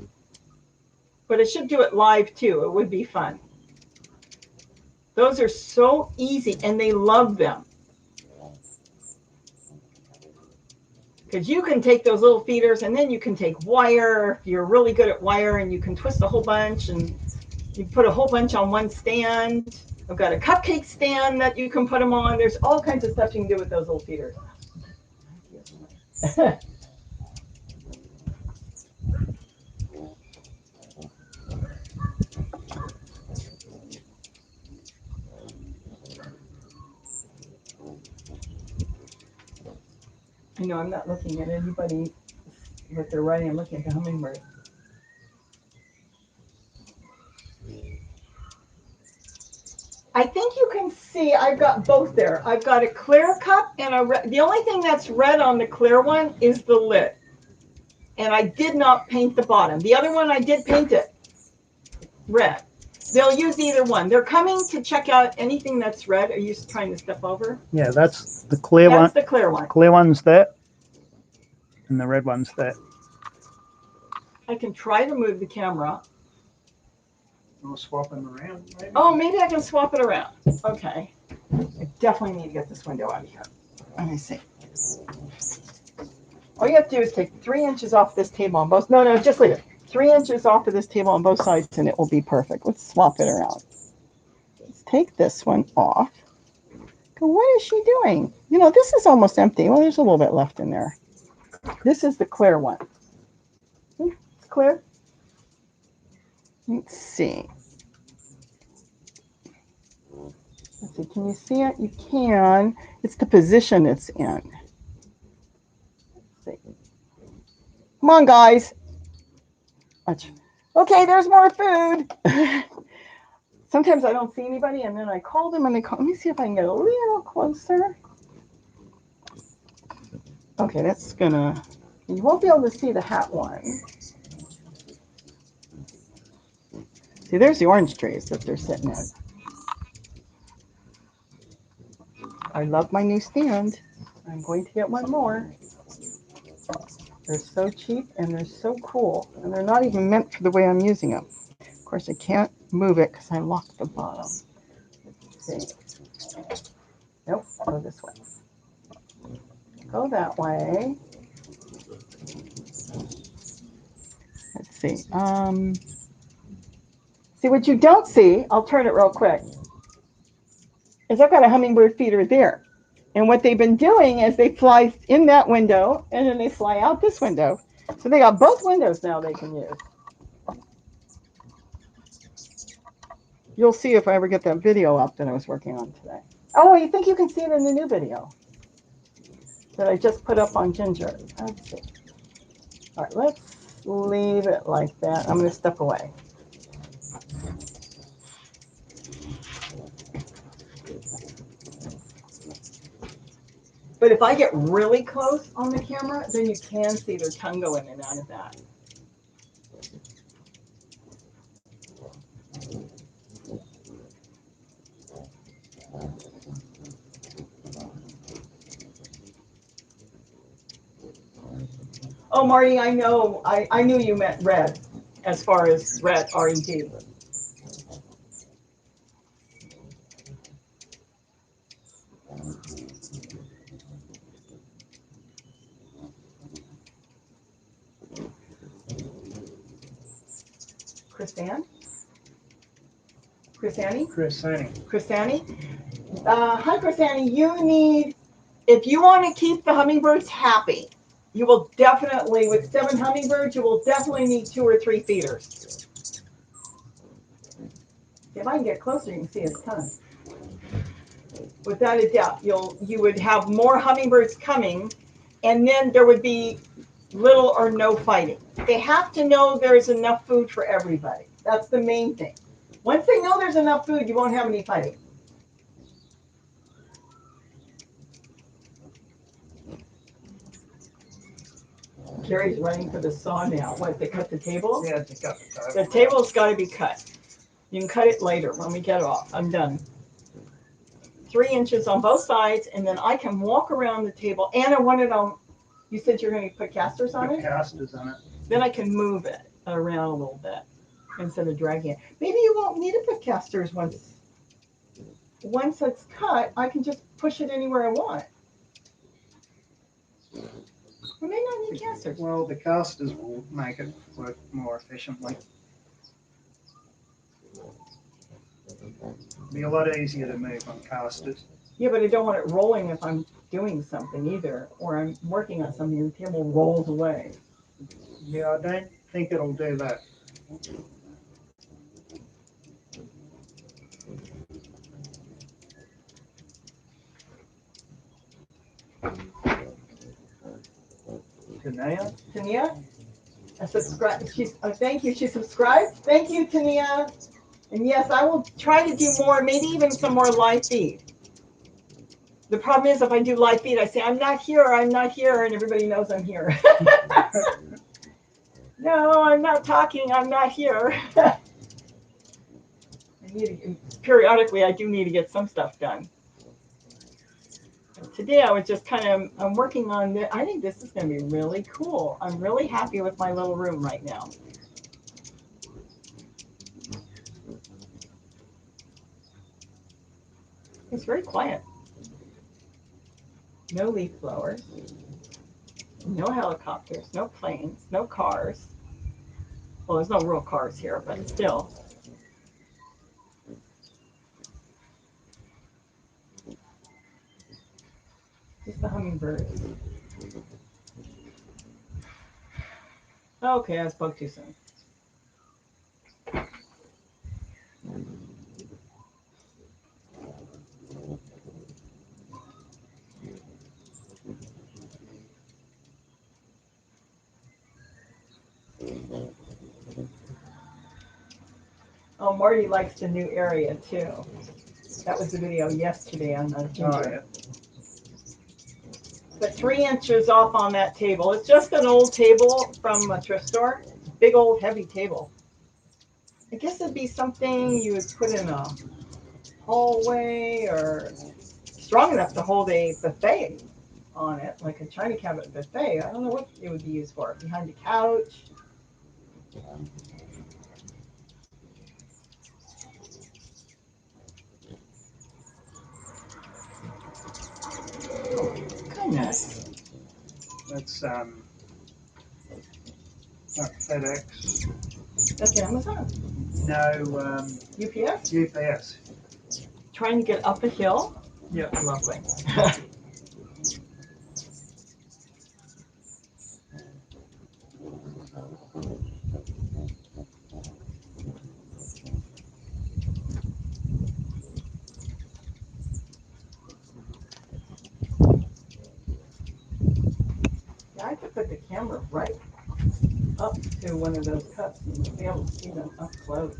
Speaker 1: but it should do it live too. It would be fun. Those are so easy and they love them. Because you can take those little feeders and then you can take wire, if you're really good at wire, and you can twist a whole bunch and you put a whole bunch on one stand. I've got a cupcake stand that you can put them on. There's all kinds of stuff you can do with those little feeders. I know I'm not looking at anybody, what they're writing. I'm looking at the hummingbird. I think you can see I've got both there. I've got a clear cup and a red. The only thing that's red on the clear one is the lid. And I did not paint the bottom. The other one I did paint it red. They'll use either one. They're coming to check out anything that's red. Are you trying to step over?
Speaker 2: Yeah, that's the clear one.
Speaker 1: That's the clear one.
Speaker 2: Clear one's there, and the red one's there.
Speaker 1: I can try to move the camera.
Speaker 2: We'll swap them around, maybe.
Speaker 1: Oh, maybe I can swap it around. Okay. I definitely need to get this window out of here. Let me see. All you have to do is take 3 inches off this table on both. No, just leave it. 3 inches off of this table on both sides, and it will be perfect. Let's swap it around. Let's take this one off. What is she doing? You know, this is almost empty. Well, there's a little bit left in there. This is the clear one. It's clear. Let's see. Let's see. Can you see it? You can. It's the position it's in. Let's see. Come on, guys. Okay, there's more food. Sometimes I don't see anybody, and then I call them, and they call. Let me see if I can get a little closer. Okay, that's gonna. You won't be able to see the hat one. See, there's the orange trees that they're sitting in. I love my new stand. I'm going to get one more. They're so cheap and they're so cool, and they're not even meant for the way I'm using them. Of course, I can't move it because I locked the bottom. Let's see. Nope, go this way. Go that way. Let's see. See what you don't see, I'll turn it real quick, is I've got a hummingbird feeder there. And what they've been doing is they fly in that window and then they fly out this window. So they got both windows now they can use. You'll see if I ever get that video up that I was working on today. Oh, you think you can see it in the new video that I just put up on Ginger? Let's see. All right, let's leave it like that. I'm going to step away. But if I get really close on the camera, then you can see their tongue go in and out of that. Oh, Marty, I know. I knew you meant red, as far as red, R-E-D. Chrisanne? Chrisanne? Chrisanne? Hi, Chrisanne. You need, if you want to keep the hummingbirds happy, you will definitely, with 7 hummingbirds, you will definitely need 2 or 3 feeders. If I can get closer, you can see his tongue. Without a doubt, you would have more hummingbirds coming, and then there would be little or no fighting. They have to know there's enough food for everybody. That's the main thing. Once they know there's enough food, you won't have any fighting. Carrie's running for the saw now. What, to cut the table?
Speaker 2: Yeah, to cut the table.
Speaker 1: The table's got to be cut. You can cut it later when we get it off. I'm done. 3 inches on both sides, and then I can walk around the table. And I want it on, you said you're going to put casters on it?
Speaker 2: Put casters on it.
Speaker 1: Then I can move it around a little bit instead of dragging it. Maybe you won't need to put casters once it's cut. I can just push it anywhere I want. We may not need casters.
Speaker 2: Well, the casters will make it work more efficiently. It'll be a lot easier to move on casters.
Speaker 1: Yeah, but I don't want it rolling if I'm doing something either, or I'm working on something and the table rolls away.
Speaker 2: Yeah, I don't think it'll do that.
Speaker 1: Tania? Thank you. She subscribed. Thank you, Tania. And yes, I will try to do more, maybe even some more live feed. The problem is if I do live feed, I say, I'm not here, and everybody knows I'm here. No, I'm not talking, I'm not here. Periodically, I do need to get some stuff done. Today, I was just I'm working on this. I think this is going to be really cool. I'm really happy with my little room right now. It's very quiet. No leaf blowers, no helicopters, no planes, no cars. Well, there's no real cars here, but still. Just the hummingbirds. Okay, I spoke too soon. Oh, Marty likes the new area too. That was the video yesterday on the ginger.
Speaker 2: Oh, yeah.
Speaker 1: But 3 inches off on that table. It's just an old table from a thrift store. Big old heavy table. I guess it'd be something you would put in a hallway or strong enough to hold a buffet on it, like a china cabinet buffet. I don't know what it would be used for. Behind a couch. Oh, goodness.
Speaker 2: That's not FedEx.
Speaker 1: That's Amazon.
Speaker 2: No,
Speaker 1: UPS.
Speaker 2: UPS.
Speaker 1: Trying to get up a hill.
Speaker 2: Yeah.
Speaker 1: Lovely. Yeah, I could put the camera right up to one of those cups and be able to see them up close.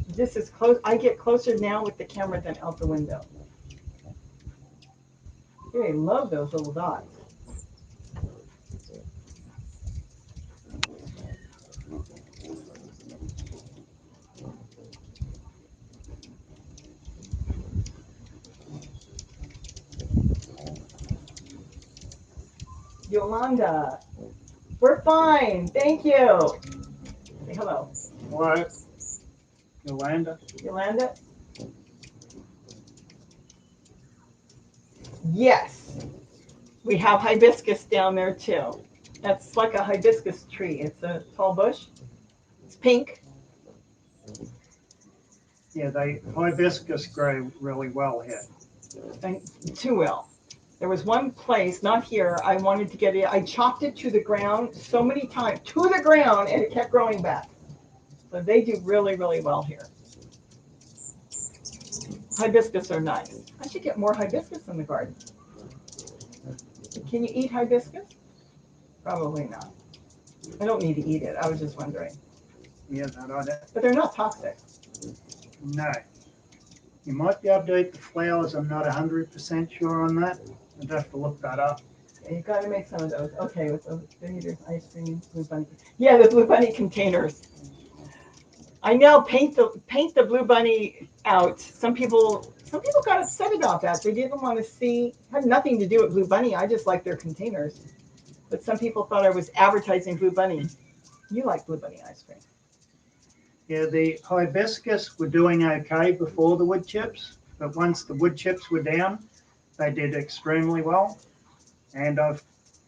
Speaker 1: This is close. I get closer now with the camera than out the window. I love those little dots. Yolanda, we're fine. Thank you. Say hello.
Speaker 2: What? Yolanda?
Speaker 1: Yolanda? Yes. We have hibiscus down there too. That's like a hibiscus tree. It's a tall bush. It's pink.
Speaker 2: Yeah, they hibiscus grow really well here.
Speaker 1: And too well. There was one place, not here, I wanted to get it. I chopped it to the ground so many times, to the ground, and it kept growing back. So they do really, really well here. Hibiscus are nice. I should get more hibiscus in the garden. Can you eat hibiscus? Probably not. I don't need to eat it. I was just wondering.
Speaker 2: Yeah, that I don't.
Speaker 1: But they're not toxic.
Speaker 2: No. You might be able to eat the flowers. I'm not 100% sure on that. I'd have to look that up.
Speaker 1: Yeah, you got to make some of those. Okay, with the vinegars, ice cream, blue bunny. Yeah, the blue bunny containers. I know. Paint the blue bunny out. Some people got upset about that. They didn't want to see. Had nothing to do with blue bunny. I just like their containers. But some people thought I was advertising blue bunny. You like blue bunny ice cream.
Speaker 2: Yeah, the hibiscus were doing okay before the wood chips, but once the wood chips were down, they did extremely well. And I've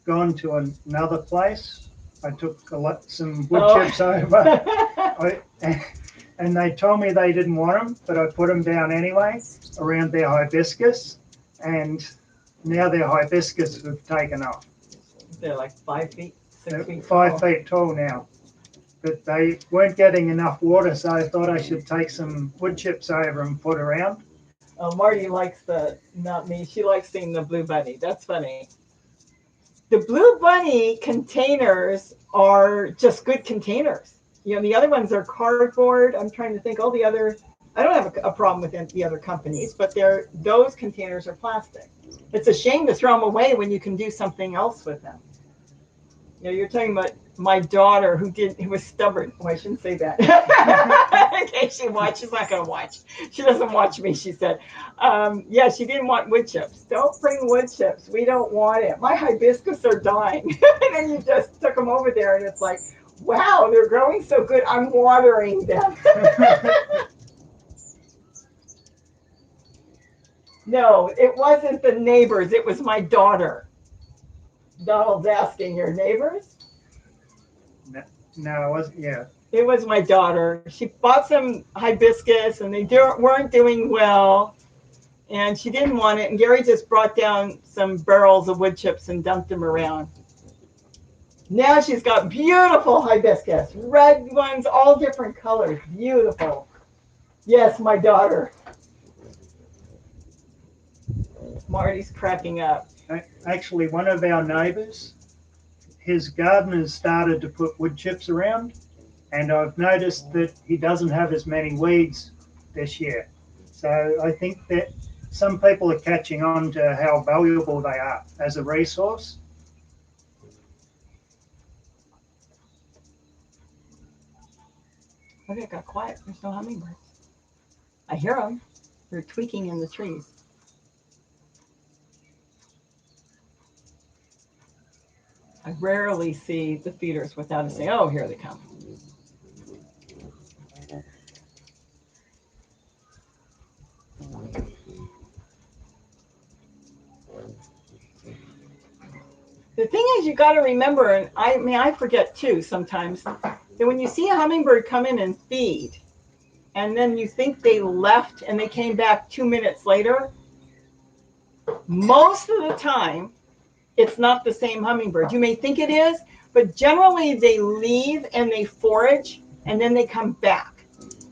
Speaker 2: gone to another place. I took some wood chips over, and they told me they didn't want them, but I put them down anyway around their hibiscus, and now their hibiscus have taken off.
Speaker 1: They're like 5 feet, 6 feet.
Speaker 2: 5 feet tall now. But they weren't getting enough water, so I thought I should take some wood chips over and put around.
Speaker 1: Oh, Marty likes not me, she likes seeing the blue bunny. That's funny. The blue bunny containers are just good containers. You know, the other ones are cardboard. I'm trying to think all the other, I don't have a problem with the other companies, but those containers are plastic. It's a shame to throw them away when you can do something else with them. You know, you're talking about my daughter who was stubborn. Oh, I shouldn't say that. In case she watches, she's not going to watch. She doesn't watch me, she said. Yeah, she didn't want wood chips. Don't bring wood chips. We don't want it. My hibiscus are dying. And then you just took them over there and it's like, wow, they're growing so good. I'm watering them. No, it wasn't the neighbors. It was my daughter. Donald's asking your neighbors?
Speaker 2: No, I wasn't. Yeah.
Speaker 1: It was my daughter. She bought some hibiscus and they weren't doing well. And she didn't want it. And Gary just brought down some barrels of wood chips and dumped them around. Now she's got beautiful hibiscus. Red ones, all different colors. Beautiful. Yes, my daughter. Marty's cracking up.
Speaker 2: Actually, one of our neighbours, his gardeners started to put wood chips around, and I've noticed that he doesn't have as many weeds this year. So I think that some people are catching on to how valuable they are as a resource.
Speaker 1: Okay, it got quiet. There's no hummingbirds. I hear them. They're tweaking in the trees. I rarely see the feeders without us saying, oh, here they come. The thing is, you got to remember, and I forget too sometimes, that when you see a hummingbird come in and feed, and then you think they left and they came back 2 minutes later, most of the time, it's not the same hummingbird. You may think it is, but generally they leave and they forage and then they come back.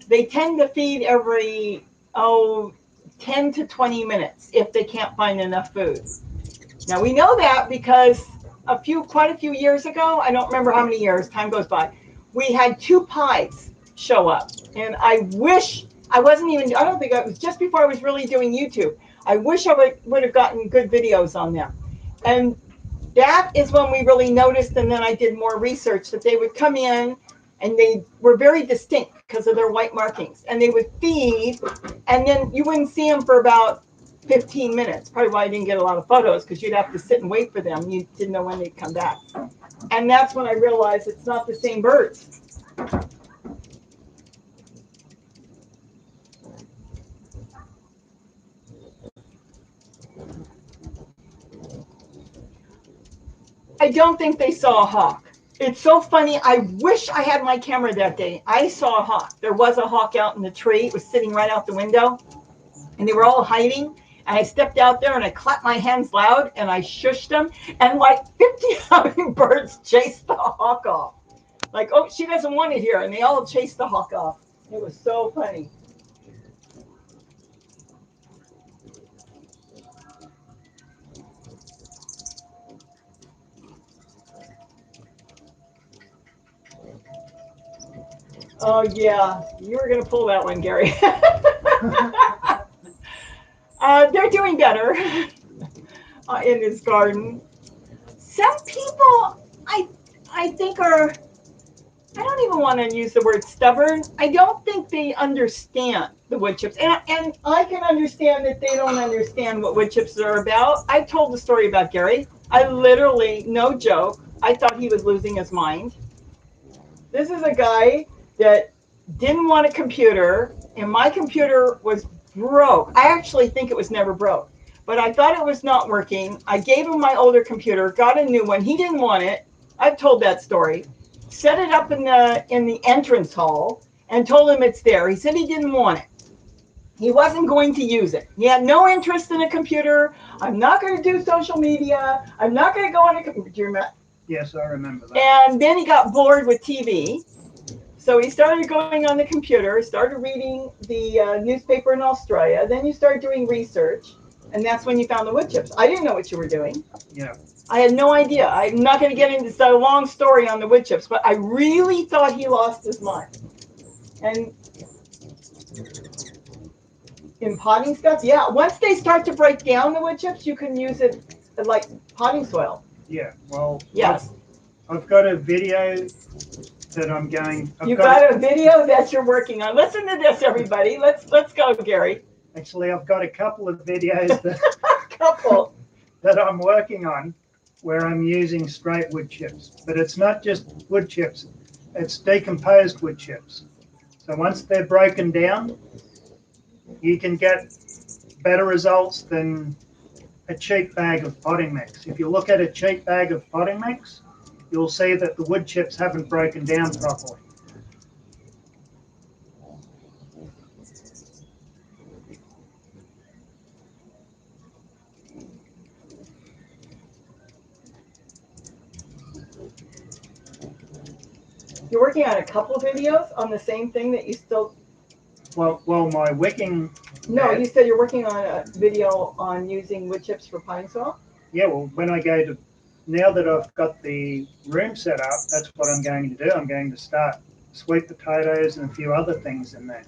Speaker 1: They tend to feed every 10 to 20 minutes if they can't find enough food. Now we know that because quite a few years ago, I don't remember how many years, time goes by, we had two pies show up. And I wish I wasn't even, I don't think it was just before I was really doing YouTube. I wish I would have gotten good videos on them. And that is when we really noticed, and then I did more research, that they would come in and they were very distinct because of their white markings. And they would feed, and then you wouldn't see them for about 15 minutes. Probably why I didn't get a lot of photos, because you'd have to sit and wait for them. You didn't know when they'd come back. And that's when I realized it's not the same birds. I don't think they saw a hawk. It's so funny. I wish I had my camera that day. I saw a hawk. There was a hawk out in the tree. It was sitting right out the window, and they were all hiding. And I stepped out there and I clapped my hands loud and I shushed them. And like 50 hummingbirds chased the hawk off. Like, oh, she doesn't want it here. And they all chased the hawk off. It was so funny. Oh, yeah. You were going to pull that one, Gary. They're doing better in this garden. Some people, I think, are, I don't even want to use the word stubborn. I don't think they understand the wood chips. And I can understand that they don't understand what wood chips are about. I told the story about Gary. I literally, no joke, I thought he was losing his mind. This is a guy that didn't want a computer, and my computer was broke. I actually think it was never broke, but I thought it was not working. I gave him my older computer, got a new one. He didn't want it. I've told that story. Set it up in the entrance hall and told him it's there. He said he didn't want it. He wasn't going to use it. He had no interest in a computer. I'm not going to do social media. I'm not going to go on a computer. Do you remember?
Speaker 2: Yes, I remember that.
Speaker 1: And then he got bored with TV. So he started going on the computer, started reading the newspaper in Australia. Then you started doing research. And that's when you found the wood chips. I didn't know what you were doing.
Speaker 2: Yeah.
Speaker 1: I had no idea. I'm not going to get into a long story on the wood chips, but I really thought he lost his mind. And in potting stuff, yeah. Once they start to break down the wood chips, you can use it like potting soil.
Speaker 2: Yeah. Well.
Speaker 1: Yes.
Speaker 2: I've got a video that I'm going.
Speaker 1: You got a video that you're working on. Listen to this, everybody. Let's go, Gary.
Speaker 2: Actually, I've got a couple of videos that that I'm working on where I'm using straight wood chips. But it's not just wood chips, it's decomposed wood chips. So once they're broken down, you can get better results than a cheap bag of potting mix. If you look at a cheap bag of potting mix, you'll see that the wood chips haven't broken down properly.
Speaker 1: You're working on a couple of videos on the same thing that you still...
Speaker 2: Well, my wicking...
Speaker 1: No, you said you're working on a video on using wood chips for potting soil?
Speaker 2: Yeah, well, when I go to... Now that I've got the room set up, that's what I'm going to do. I'm going to start sweet potatoes and a few other things in there.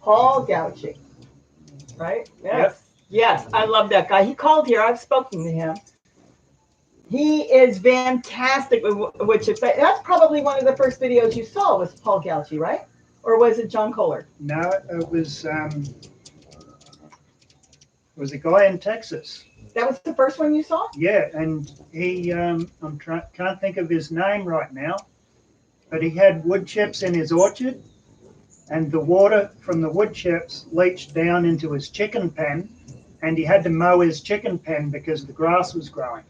Speaker 1: Paul Gauchi, right? Yes. Yes, I love that guy. He called here. I've spoken to him. He is fantastic with wood chips. That's probably one of the first videos you saw was Paul Gauchi, right? Or was it John Kohler?
Speaker 2: No, it was a guy in Texas.
Speaker 1: That was the first one you saw?
Speaker 2: Yeah, and he can't think of his name right now, but he had wood chips in his orchard, and the water from the wood chips leached down into his chicken pen, and he had to mow his chicken pen because the grass was growing.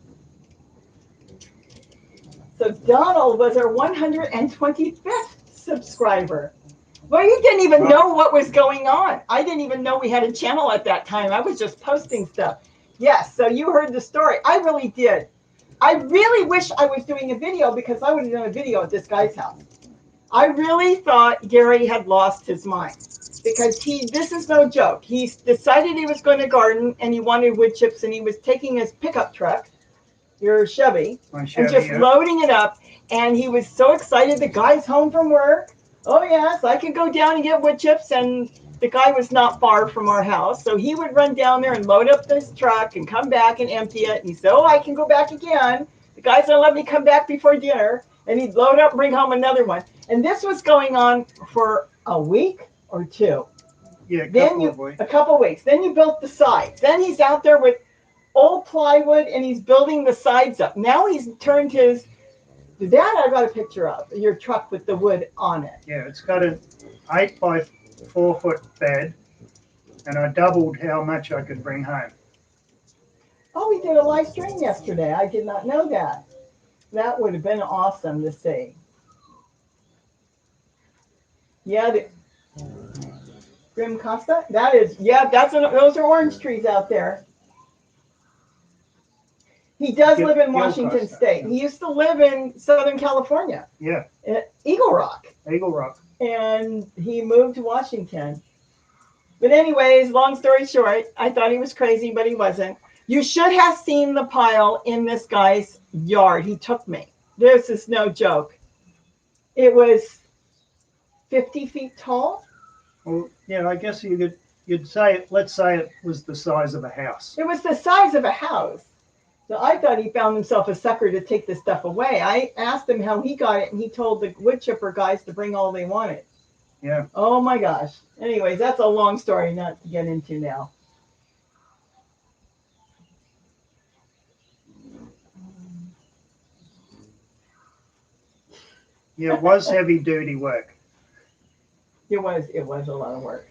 Speaker 1: So Donald was our 125th subscriber. Well, you didn't even know what was going on. I didn't even know we had a channel at that time. I was just posting stuff. Yes, so you heard the story. I really did. I really wish I was doing a video because I would have done a video at this guy's house. I really thought Gary had lost his mind because this is no joke. He decided he was going to garden and he wanted wood chips and he was taking his pickup truck, your Chevy, and just loading it up. And he was so excited. The guy's home from work. Oh, yes, I could go down and get wood chips. And the guy was not far from our house. So he would run down there and load up this truck and come back and empty it. And he said, oh, I can go back again. The guy's going to let me come back before dinner. And he'd load up and bring home another one. And this was going on for a week or two.
Speaker 2: Yeah,
Speaker 1: a couple of weeks. Then you built the sides. Then he's out there with old plywood and he's building the sides up. Now he's turned his... That I got a picture of, your truck with the wood on it.
Speaker 2: Yeah, it's got an 8 by 4 foot bed, and I doubled how much I could bring home.
Speaker 1: Oh, we did a live stream yesterday. I did not know that. That would have been awesome to see. Yeah, Grim Costa. That is, those are orange trees out there. He does live in Washington State. He used to live in Southern California.
Speaker 2: Yeah.
Speaker 1: Eagle Rock.
Speaker 2: Eagle Rock.
Speaker 1: And he moved to Washington. But anyways, long story short, I thought he was crazy, but he wasn't. You should have seen the pile in this guy's yard. He took me. This is no joke. It was 50 feet tall.
Speaker 2: Well, yeah, I guess you'd say, let's say it was the size of a house.
Speaker 1: It was the size of a house. So I thought he found himself a sucker to take this stuff away. I asked him how he got it, and he told the wood chipper guys to bring all they wanted.
Speaker 2: Yeah.
Speaker 1: Oh, my gosh. Anyways, that's a long story not to get into now.
Speaker 2: Yeah, it was heavy-duty work.
Speaker 1: It was a lot of work.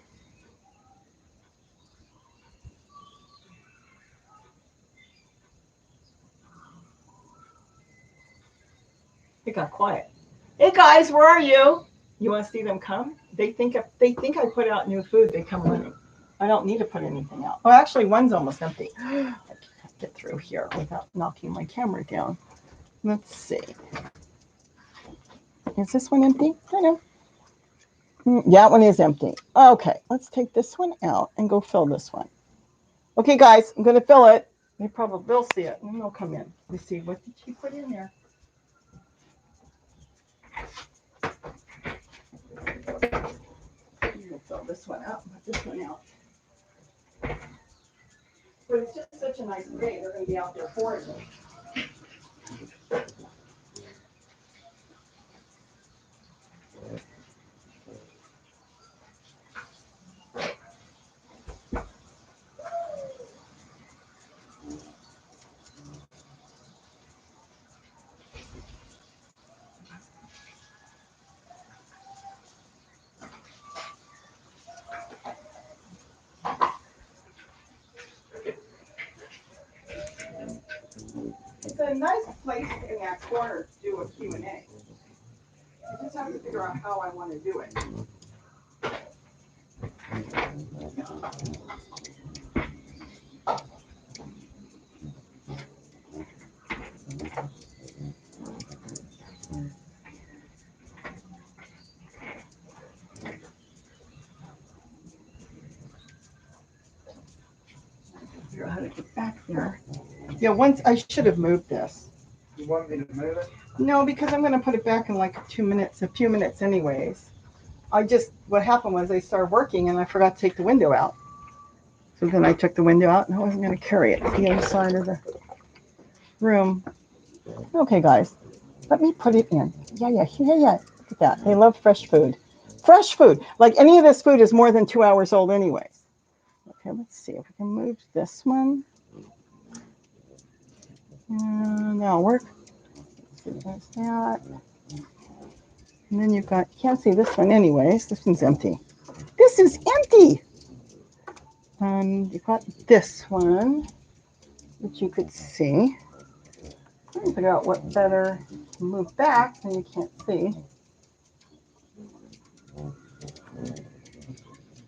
Speaker 1: It got quiet. Hey guys, where are you? You want to see them come? They think I put out new food. They come running. I don't need to put anything out. Oh, actually, one's almost empty. I can't get through here without knocking my camera down. Let's see. Is this one empty? I know. Yeah, that one is empty. Okay, let's take this one out and go fill this one. Okay, guys, I'm going to fill it. They'll see it and they'll come in. Let's see, what did she put in there? I'm going to fill this one up, put this one out. But it's just such a nice day. They're going to be out there foraging. It's a nice place in that corner to do a Q&A. I just have to figure out how I want to do it. figure out how to get back there. Yeah, once I should have moved this.
Speaker 2: You want me to move it?
Speaker 1: No, because I'm going to put it back in like 2 minutes, a few minutes anyways. What happened was I started working and I forgot to take the window out. So then I took the window out and I wasn't going to carry it to the other side of the room. Okay, guys, let me put it in. Yeah. Look at that. They love fresh food. Fresh food. Like any of this food is more than 2 hours old anyways. Okay, let's see if we can move this one. Now work. There's that. And then you've got, you can't see this one anyways. This one's empty. This is empty. You've got this one, which you could see. Trying to figure out what better to move back so you can't see.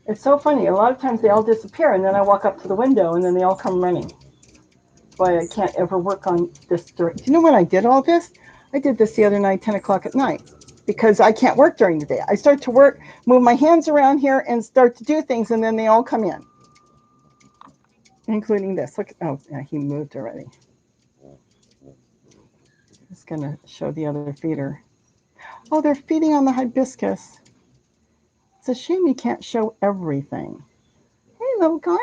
Speaker 1: It's so funny. A lot of times they all disappear, and then I walk up to the window, and then they all come running. That's why I can't ever work on this. Do you know when I did all this? I did this the other night, 10 o'clock at night, because I can't work during the day. I start to work, move my hands around here, and start to do things, and then they all come in, including this. Look, oh, yeah, he moved already. It's going to show the other feeder. Oh, they're feeding on the hibiscus. It's a shame you can't show everything. Hey, little guy.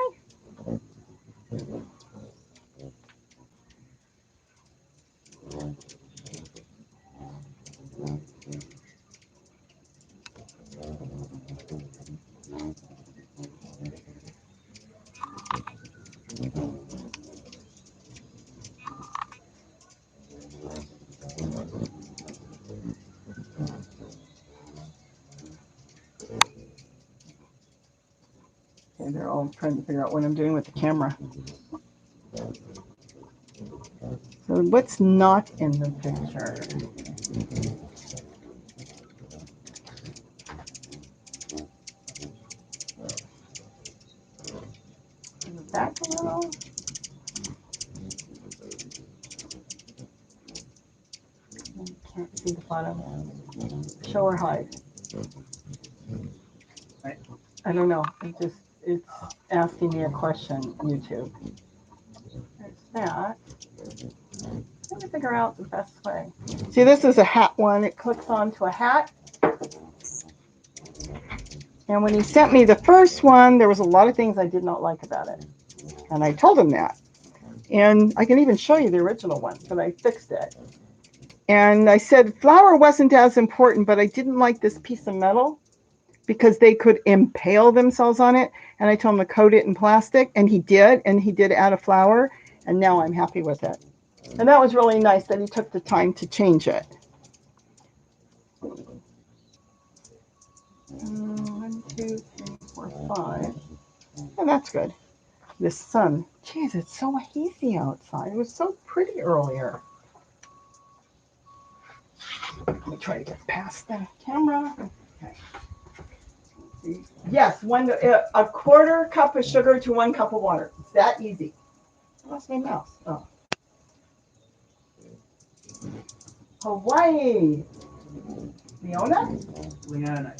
Speaker 1: Okay, they're all trying to figure out what I'm doing with the camera. So what's not in the picture? Back a little. Can't see the bottom. Show or hide. I don't know. It's asking me a question, YouTube. There's that. Let me figure out the best way. See, this is a hat one. It clicks onto a hat. And when he sent me the first one, there was a lot of things I did not like about it. And I told him that. And I can even show you the original one, but I fixed it. And I said flour wasn't as important, but I didn't like this piece of metal because they could impale themselves on it. And I told him to coat it in plastic, and he did add a flour, and now I'm happy with it. And that was really nice that he took the time to change it. 1, 2, 3, 4, 5. Oh, that's good. The sun. Jeez, it's so hazy outside. It was so pretty earlier. Let me try to get past the camera. Okay. Yes, a quarter cup of sugar to 1 cup of water. It's that easy. I lost my mouse. Oh. Hawaii.
Speaker 2: Leona,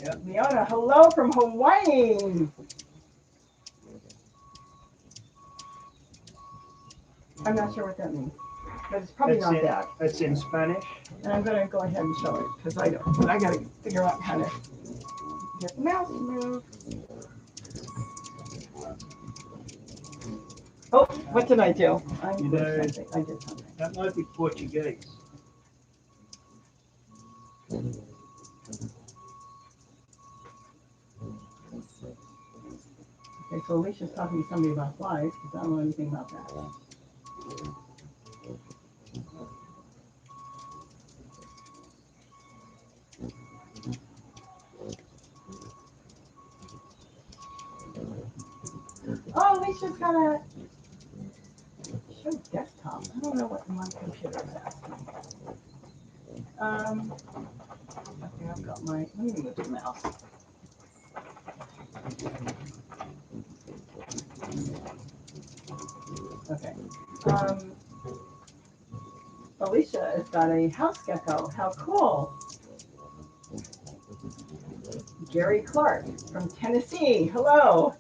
Speaker 2: yeah.
Speaker 1: Leona, hello from Hawaii. I'm not sure what that means, but it's probably not bad.
Speaker 2: It's in Spanish.
Speaker 1: And I'm going to go ahead and show it because I don't. But I got to figure out how to get the mouse to move. Oh, what did I do? I did something.
Speaker 2: That might be Portuguese.
Speaker 1: Okay, so Alicia's talking to somebody about flies because I don't know anything about that. Oh, Alicia's got a show desktop. I don't know what my computer is asking. Okay, I've got my. Let me move the mouse. Okay. Alicia has got a house gecko. How cool. Gary Clark from Tennessee. Hello.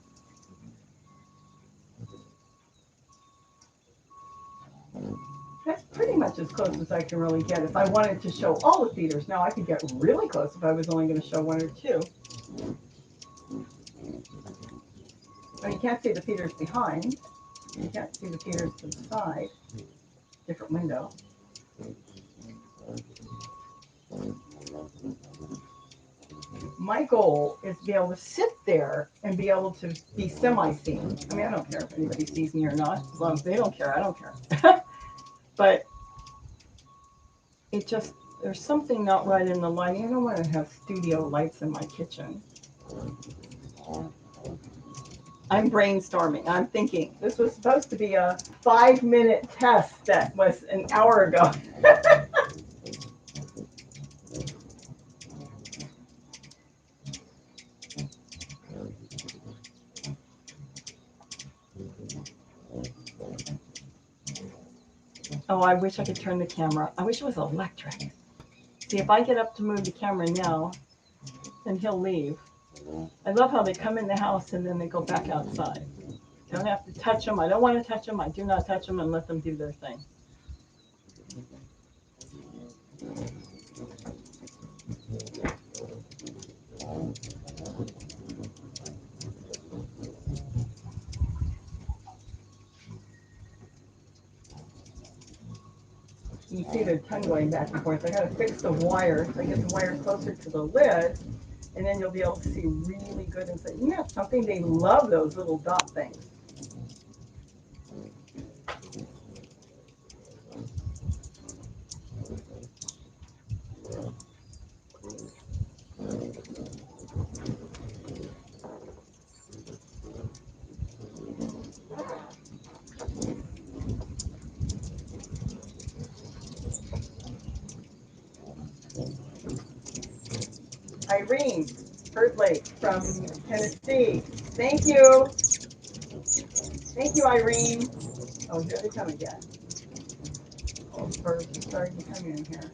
Speaker 1: that's pretty much as close as I can really get. If I wanted to show all the feeders, now I could get really close if I was only going to show one or two. But you can't see the feeders behind. You can't see the feeders to the side. Different window. My goal is to be able to sit there and be able to be semi-seen. I mean, I don't care if anybody sees me or not. As long as they don't care, I don't care. But it just, there's something not right in the lighting. I don't want to have studio lights in my kitchen. I'm brainstorming. I'm thinking this was supposed to be a 5-minute test that was an hour ago. Oh, I wish I could turn the camera. I wish it was electric. See, if I get up to move the camera now, then he'll leave. I love how they come in the house and then they go back outside. Don't have to touch them. I don't want to touch them. I do not touch them and let them do their thing. You can see their tongue going back and forth. I got to fix the wire so I get the wire closer to the lid, and then you'll be able to see really good inside. You know something? They love those little dot things. Irene Lake from Tennessee. Thank you. Thank you, Irene. Oh, here they come again. Oh, birds are starting to come in here.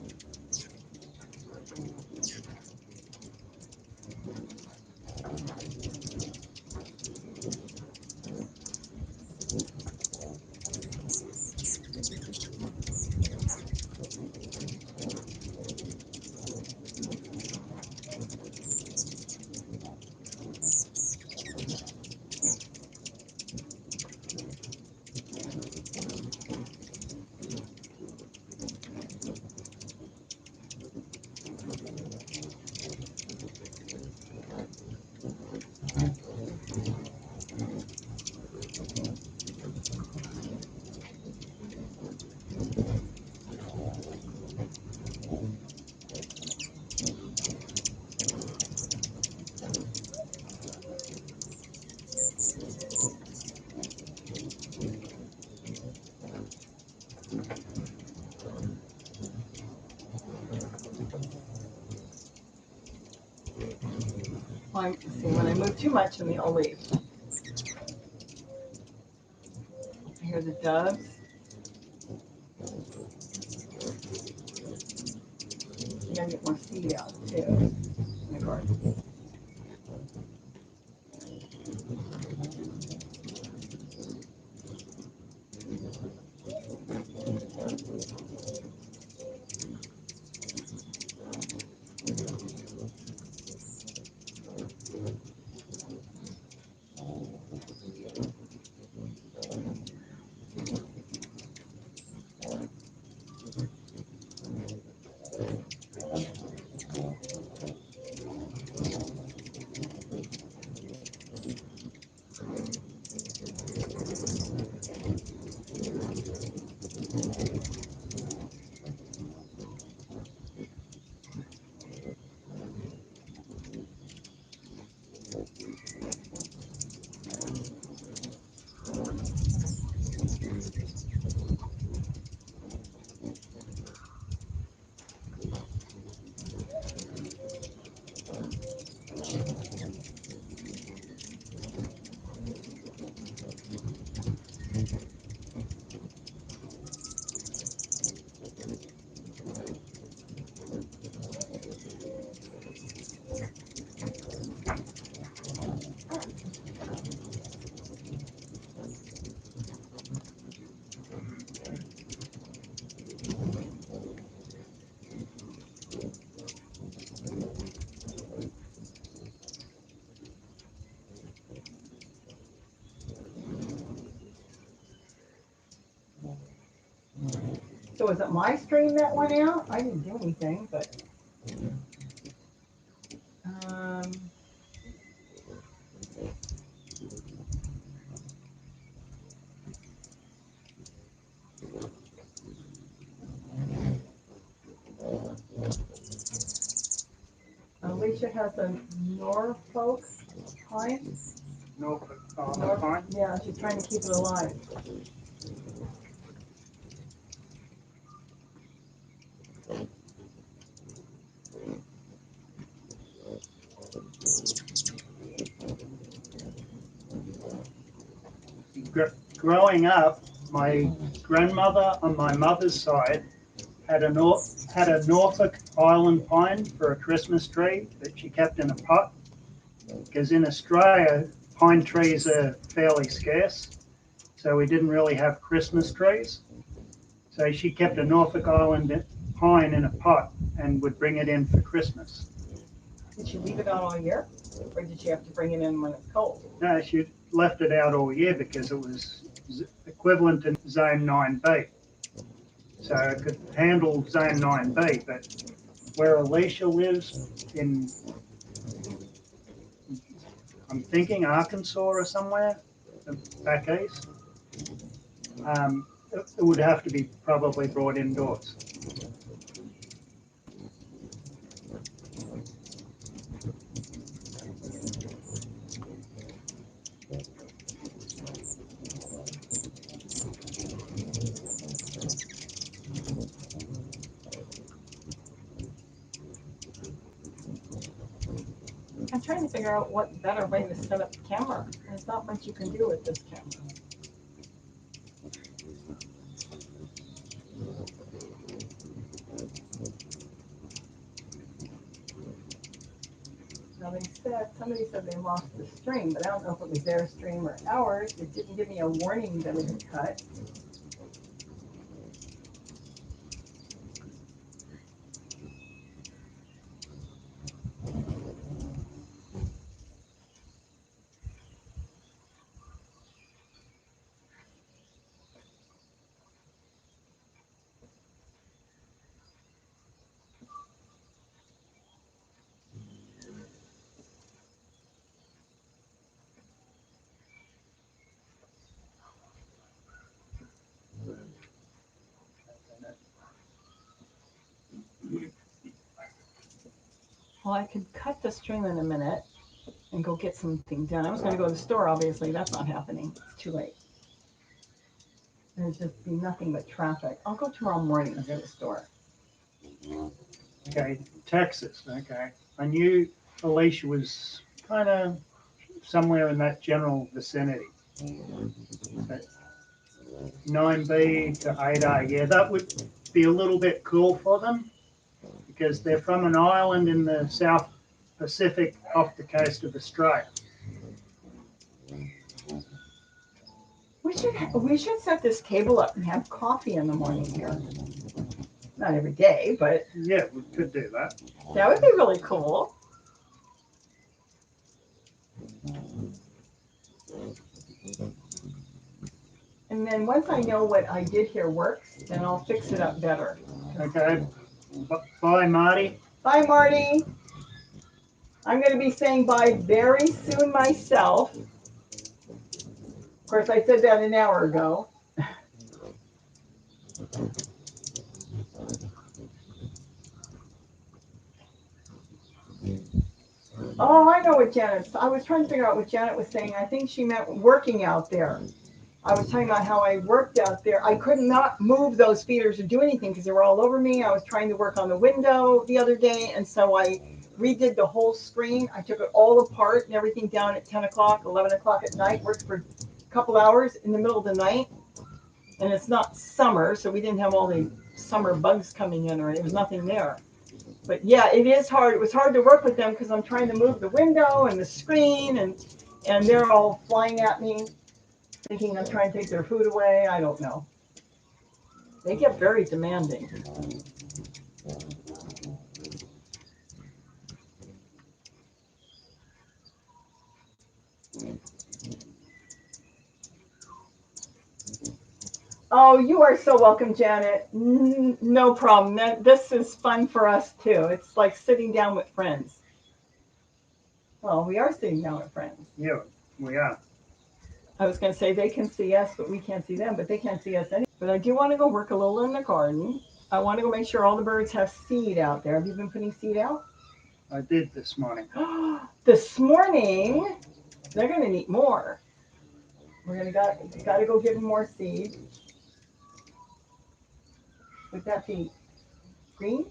Speaker 1: See, when I move too much, and they all leave. I hear the doves. I gotta get more seed out too in the garden. So is it my stream that went out? I didn't do anything, but um, Alicia has a Norfolk pine.
Speaker 2: Norfolk pine.
Speaker 1: Yeah, she's trying to keep it alive.
Speaker 2: Growing up, my grandmother on my mother's side had a Norfolk Island pine for a Christmas tree that she kept in a pot. Because in Australia, pine trees are fairly scarce, so we didn't really have Christmas trees. So she kept a Norfolk Island pine in a pot and would bring it in for Christmas.
Speaker 1: Did she leave it out all year? Or did she have to bring it in when it's cold?
Speaker 2: No, she left it out all year because it was equivalent to Zone 9B. So it could handle Zone 9B, but where Alicia lives in, I'm thinking Arkansas or somewhere back east, it would have to be probably brought indoors.
Speaker 1: I'm trying to figure out what better way to set up the camera. There's not much you can do with this camera. Now somebody said they lost the stream, but I don't know if it was their stream or ours. It didn't give me a warning that it had cut. Well, I could cut the stream in a minute and go get something done. I was going to go to the store, obviously. That's not happening. It's too late. There's just be nothing but traffic. I'll go tomorrow morning and go to the store.
Speaker 2: Okay, Texas. Okay, I knew Alicia was kind of somewhere in that general vicinity. But 9B to 8A, yeah, that would be a little bit cool for them because they're from an island in the South Pacific off the coast of Australia.
Speaker 1: We should set this table up and have coffee in the morning here. Not every day, but
Speaker 2: yeah, we could do that.
Speaker 1: That would be really cool. And then once I know what I did here works, then I'll fix it up better.
Speaker 2: Okay. Bye, Marty.
Speaker 1: Bye, Marty. I'm going to be saying bye very soon myself. Of course, I said that an hour ago. Oh, I know what I was trying to figure out what Janet was saying. I think she meant working out there. I was talking about how I worked out there. I could not move those feeders or do anything because they were all over me. I was trying to work on the window the other day, and so I redid the whole screen. I took it all apart and everything down at 10 o'clock, 11 o'clock at night, worked for a couple hours in the middle of the night. And it's not summer, so we didn't have all the summer bugs coming in, or there was nothing there. But yeah, it is hard. It was hard to work with them because I'm trying to move the window and the screen, and they're all flying at me, thinking I'm trying to take their food away. I don't know. They get very demanding. Oh, you are so welcome, Janet. No problem. This is fun for us too. It's like sitting down with friends. Well, we are sitting down with friends.
Speaker 2: Yeah, we are.
Speaker 1: I was going to say they can see us, but we can't see them, but they can't see us anyway. But I do want to go work a little in the garden. I want to go make sure all the birds have seed out there. Have you been putting seed out?
Speaker 2: I did this morning.
Speaker 1: This morning, they're going to need more. We're going to got to go give them more seed. Would that be green?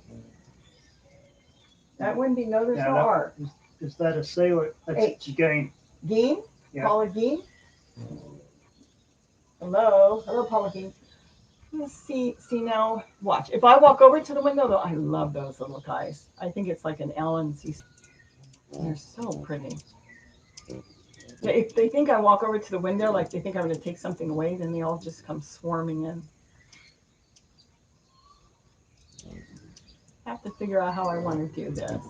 Speaker 1: That wouldn't be, no, there's no R.
Speaker 2: Is that a C or
Speaker 1: H?
Speaker 2: Gain?
Speaker 1: Geen?
Speaker 2: Yeah.
Speaker 1: Paula Geen? Hello, Paula Geen. Let's see now. Watch. If I walk over to the window, though, I love those little guys. I think it's like an Allen C. They're so pretty. If they think I walk over to the window, like they think I'm going to take something away, then they all just come swarming in. I have to figure out how I want to do this.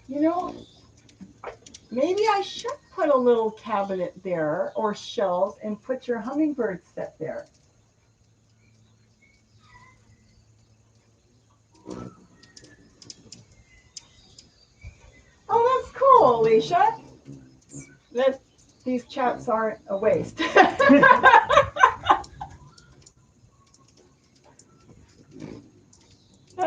Speaker 1: You know, maybe I should put a little cabinet there or shelves and put your hummingbird set there. Oh, that's cool, Alicia. These chats aren't a waste. That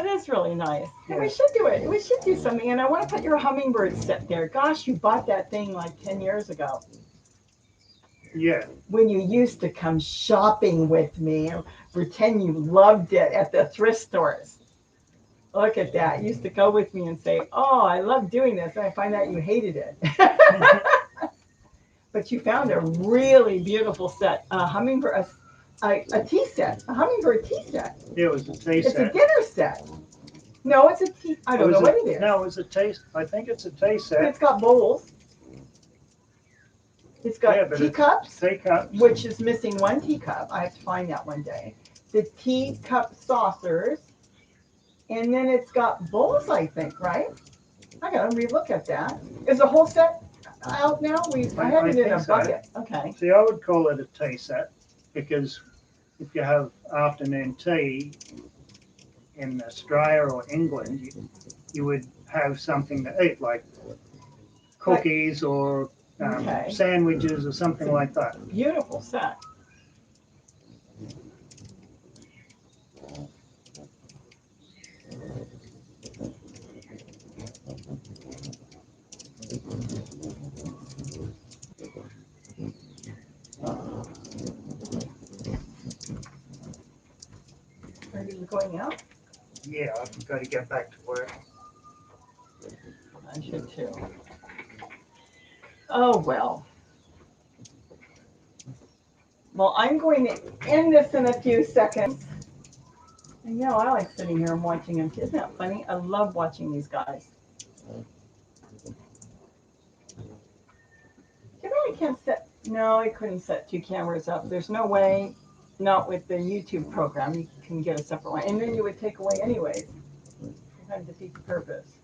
Speaker 1: is really nice. Yeah. We should do it. We should do something. And I want to put your hummingbird set there. Gosh, you bought that thing like 10 years ago.
Speaker 2: Yeah.
Speaker 1: When you used to come shopping with me and pretend you loved it at the thrift stores. Look at that. You used to go with me and say, oh, I love doing this. And I find out you hated it. But you found a really beautiful set, a hummingbird, a tea set, a hummingbird tea set.
Speaker 2: Yeah, it was a tea set.
Speaker 1: It's a dinner set. No, it's a tea. I don't know what it is.
Speaker 2: No, it's a tea. I think it's a tea set.
Speaker 1: But it's got bowls. It's got teacups, which is missing one teacup. I have to find that one day. The teacup saucers. And then it's got bowls, I think, right? I gotta relook at that. Is the whole set out now? I had it in a bucket. Okay.
Speaker 2: See, I would call it a tea set because if you have afternoon tea in Australia or England, you would have something to eat, like cookies or sandwiches or something like that.
Speaker 1: Beautiful set. Are you going out?
Speaker 2: Yeah, I've got to get back to work.
Speaker 1: I should too. Oh, well. Well, I'm going to end this in a few seconds. And you know, I like sitting here and watching them. Isn't that funny? I love watching these guys. Too bad I can't set. No, I couldn't set two cameras up. There's no way, not with the YouTube program, you can get a separate one. And then you would take away anyways. You kind of defeat the purpose.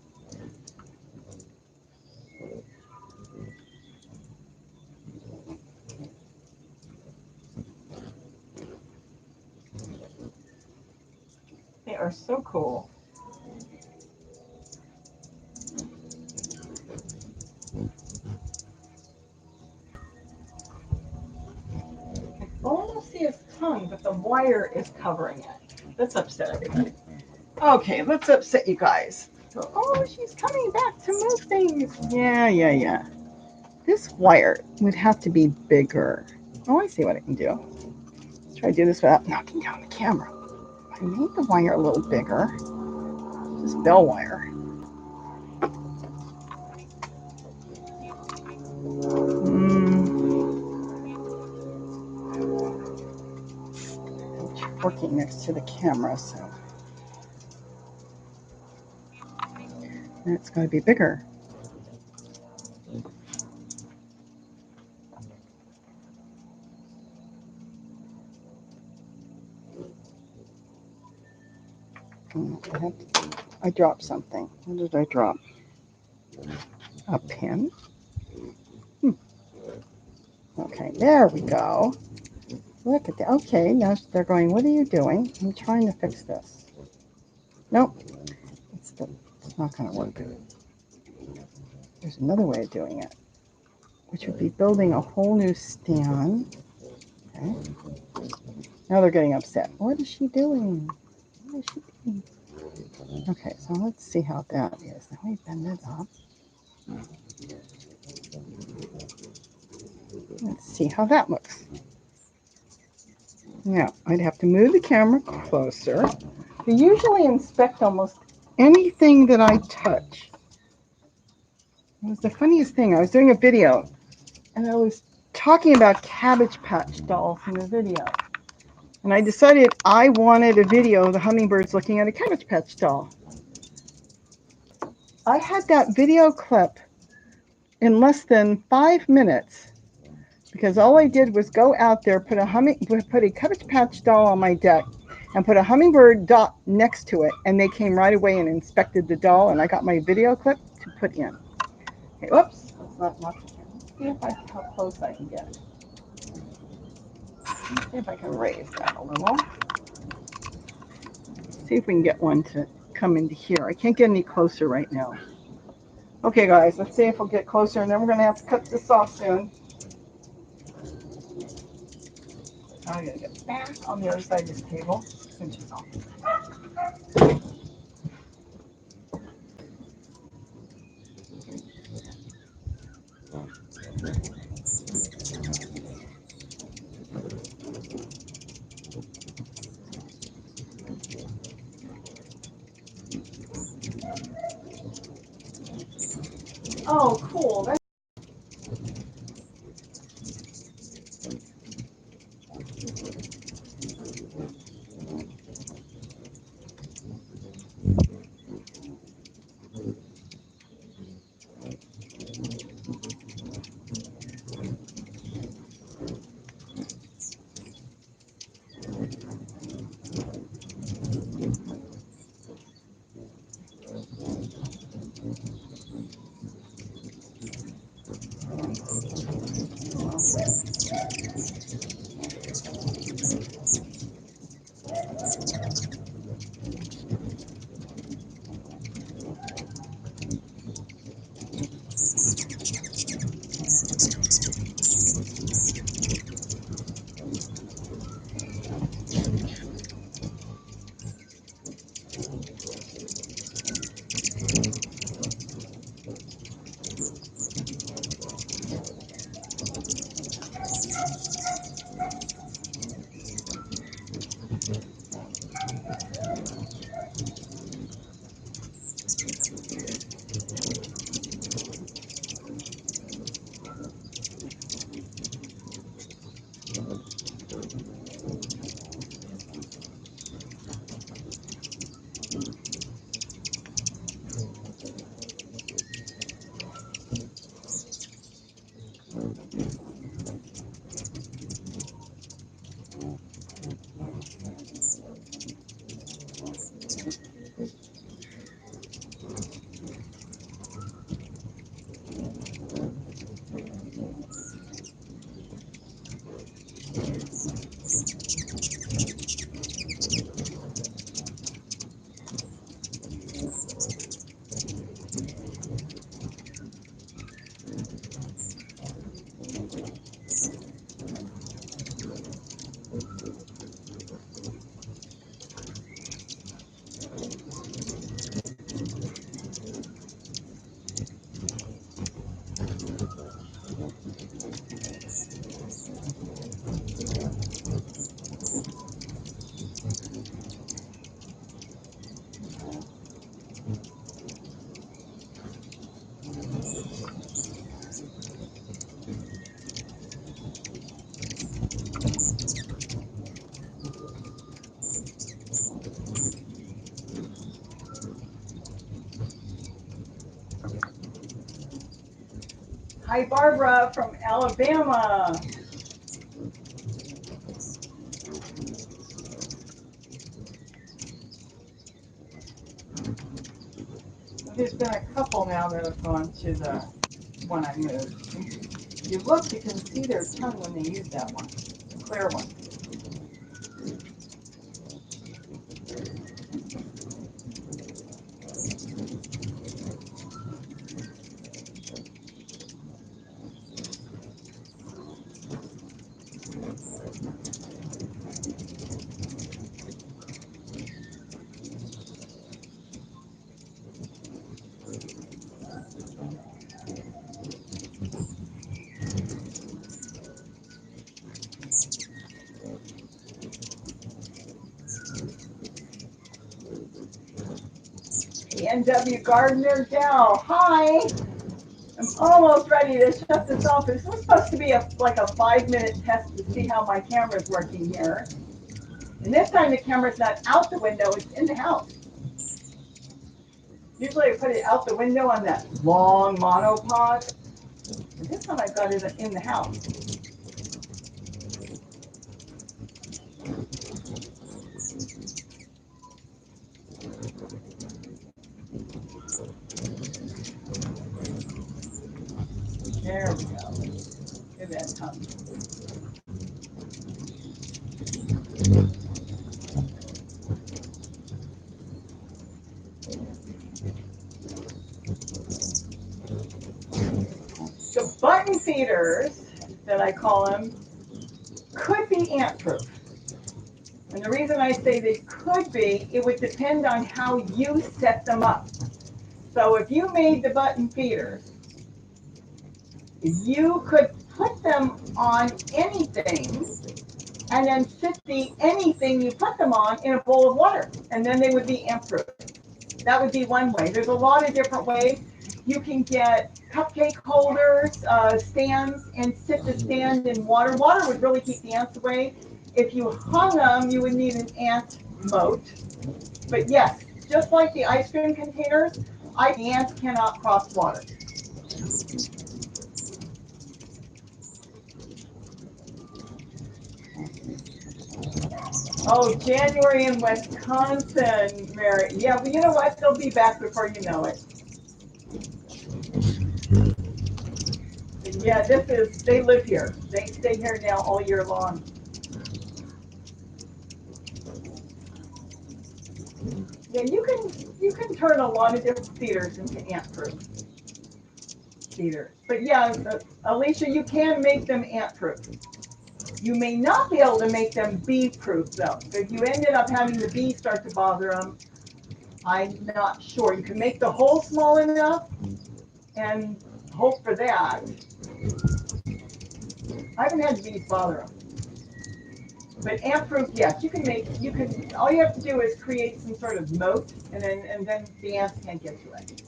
Speaker 1: They are so cool. I almost see his tongue, but the wire is covering it. Let's upset everybody. Okay, let's upset you guys. So, oh, she's coming back to move things. Yeah. This wire would have to be bigger. Oh, I see what I can do. Let's try to do this without knocking down the camera. I made the wire a little bigger. This bell wire. It's working next to the camera, so and it's got to be bigger. I dropped something. What did I drop?
Speaker 3: a pin. Okay, there we go. Look at that. Okay, now they're going, what are you doing? I'm trying to fix this. Nope, it's not going to work. There's another way of doing it, which would be building a whole new stand. Okay. Now they're getting upset. What is she doing? What is she doing? Okay, so let's see how that is. Now we bend it up. Let's see how that looks. Now, I'd have to move the camera closer. I usually inspect almost anything that I touch. It was the funniest thing. I was doing a video, and I was talking about Cabbage Patch dolls in the video. And I decided I wanted a video of the hummingbirds looking at a Cabbage Patch doll. I had that video clip in less than 5 minutes because all I did was go out there, put a Cabbage Patch doll on my deck, and put a hummingbird dot next to it, and they came right away and inspected the doll, and I got my video clip to put in. Okay, whoops, let's not knock it in. See how close I can get. Let's see if I can raise that a little. See if we can get one to come into here. I can't get any closer right now. Okay, guys, let's see if we'll get closer, and then we're going to have to cut this off soon. I'm going to get back on the other side of this table. Cinch this off. Oh, cool. That's Hi, Barbara from Alabama. This
Speaker 1: been a couple now that have gone to the one I moved. You look, you can see their tongue when they use that one, the clear one. NW Gardner Gal, hi! I'm almost ready to shut this off. This was supposed to be like a 5-minute test to see how my camera's working here. And this time the camera's not out the window, it's in the house. Usually I put it out the window on that long monopod. And this time I've got it in the house. There we go. Look at that tongue. The button feeders, that I call them, could be ant proof. And the reason I say they could be, it would depend on how you set them up. So if you made the button feeders, you could put them on anything and then sit the anything you put them on in a bowl of water, and then they would be ant proof. That would be one way. There's a lot of different ways. You can get cupcake holders, stands, and sit the stand in water. Water would really keep the ants away. If you hung them, you would need an ant moat. But yes, just like the ice cream containers, the ants cannot cross water. Oh, January in Wisconsin, Mary. Yeah, but you know what? They'll be back before you know it. Yeah, they live here. They stay here now all year long. Yeah, you can turn a lot of different feeders into ant proof feeders. But yeah, Alicia, you can make them ant proof. You may not be able to make them bee proof though. If you ended up having the bees start to bother them, I'm not sure. You can make the hole small enough and hope for that. I haven't had bees bother them. But ant proof, yes, all you have to do is create some sort of moat, and then the ants can't get to it.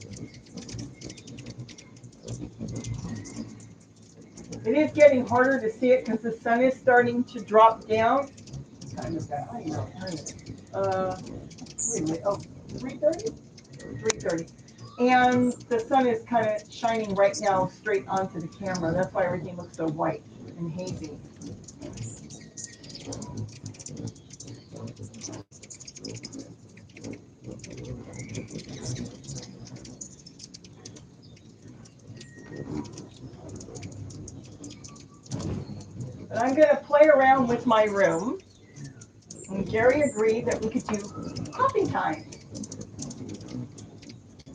Speaker 1: It is getting harder to see it because the sun is starting to drop down. Kind of that. I know. Wait a minute. Oh, 3:30? 3:30. And the sun is kind of shining right now straight onto the camera. That's why everything looks so white and hazy. But I'm going to play around with my room. And Gary agreed that we could do coffee time.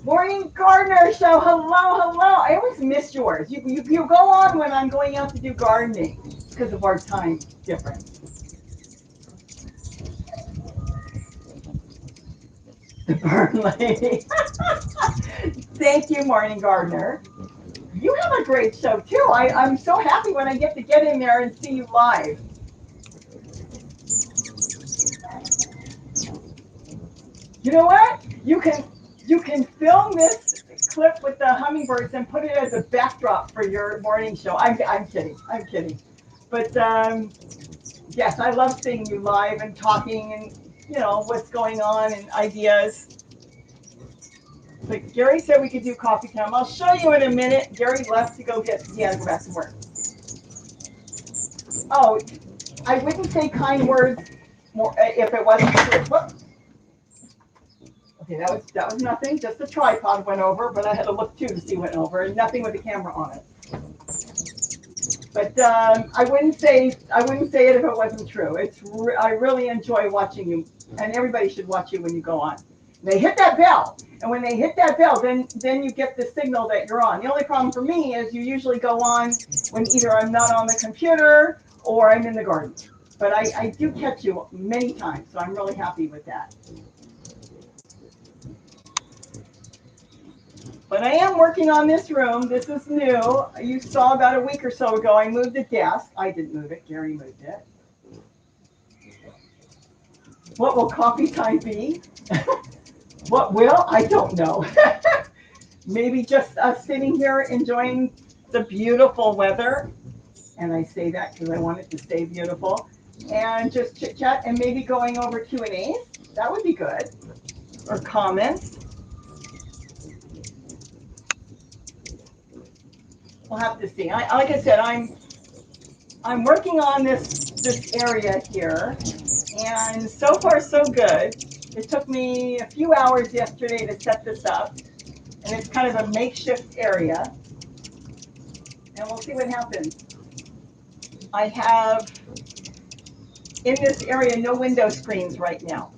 Speaker 1: Morning Gardener Show. Hello, hello. I always miss yours. You go on when I'm going out to do gardening because of our time difference. The Burn Lady. Thank you, Morning Gardener. You have a great show too. I'm so happy when I get in there and see you live. You know what? You can film this clip with the hummingbirds and put it as a backdrop for your morning show. I'm kidding. I'm kidding. But yes, I love seeing you live and talking and what's going on and ideas. But Gary said we could do coffee time. I'll show you in a minute. Gary left to go go back to work. Oh, I wouldn't say kind words more if it wasn't true. Okay, that was nothing. Just the tripod went over, but I had to look too to see what went over, and nothing with the camera on it. But I wouldn't say it if it wasn't true. I really enjoy watching you, and everybody should watch you when you go on. They hit that bell, and when they hit that bell, then you get the signal that you're on. The only problem for me is you usually go on when either I'm not on the computer or I'm in the garden. But I do catch you many times, so I'm really happy with that. But I am working on this room. This is new. You saw about a week or so ago, I moved the desk. I didn't move it. Gary moved it. What will coffee time be? What will? I don't know. Maybe just us sitting here enjoying the beautiful weather. And I say that because I want it to stay beautiful. And just chit chat and maybe going over Q&As. That would be good. Or comments. We'll have to see. Like I said, I'm working on this area here, and so far so good. It took me a few hours yesterday to set this up, and it's kind of a makeshift area, and we'll see what happens. I have in this area no window screens right now,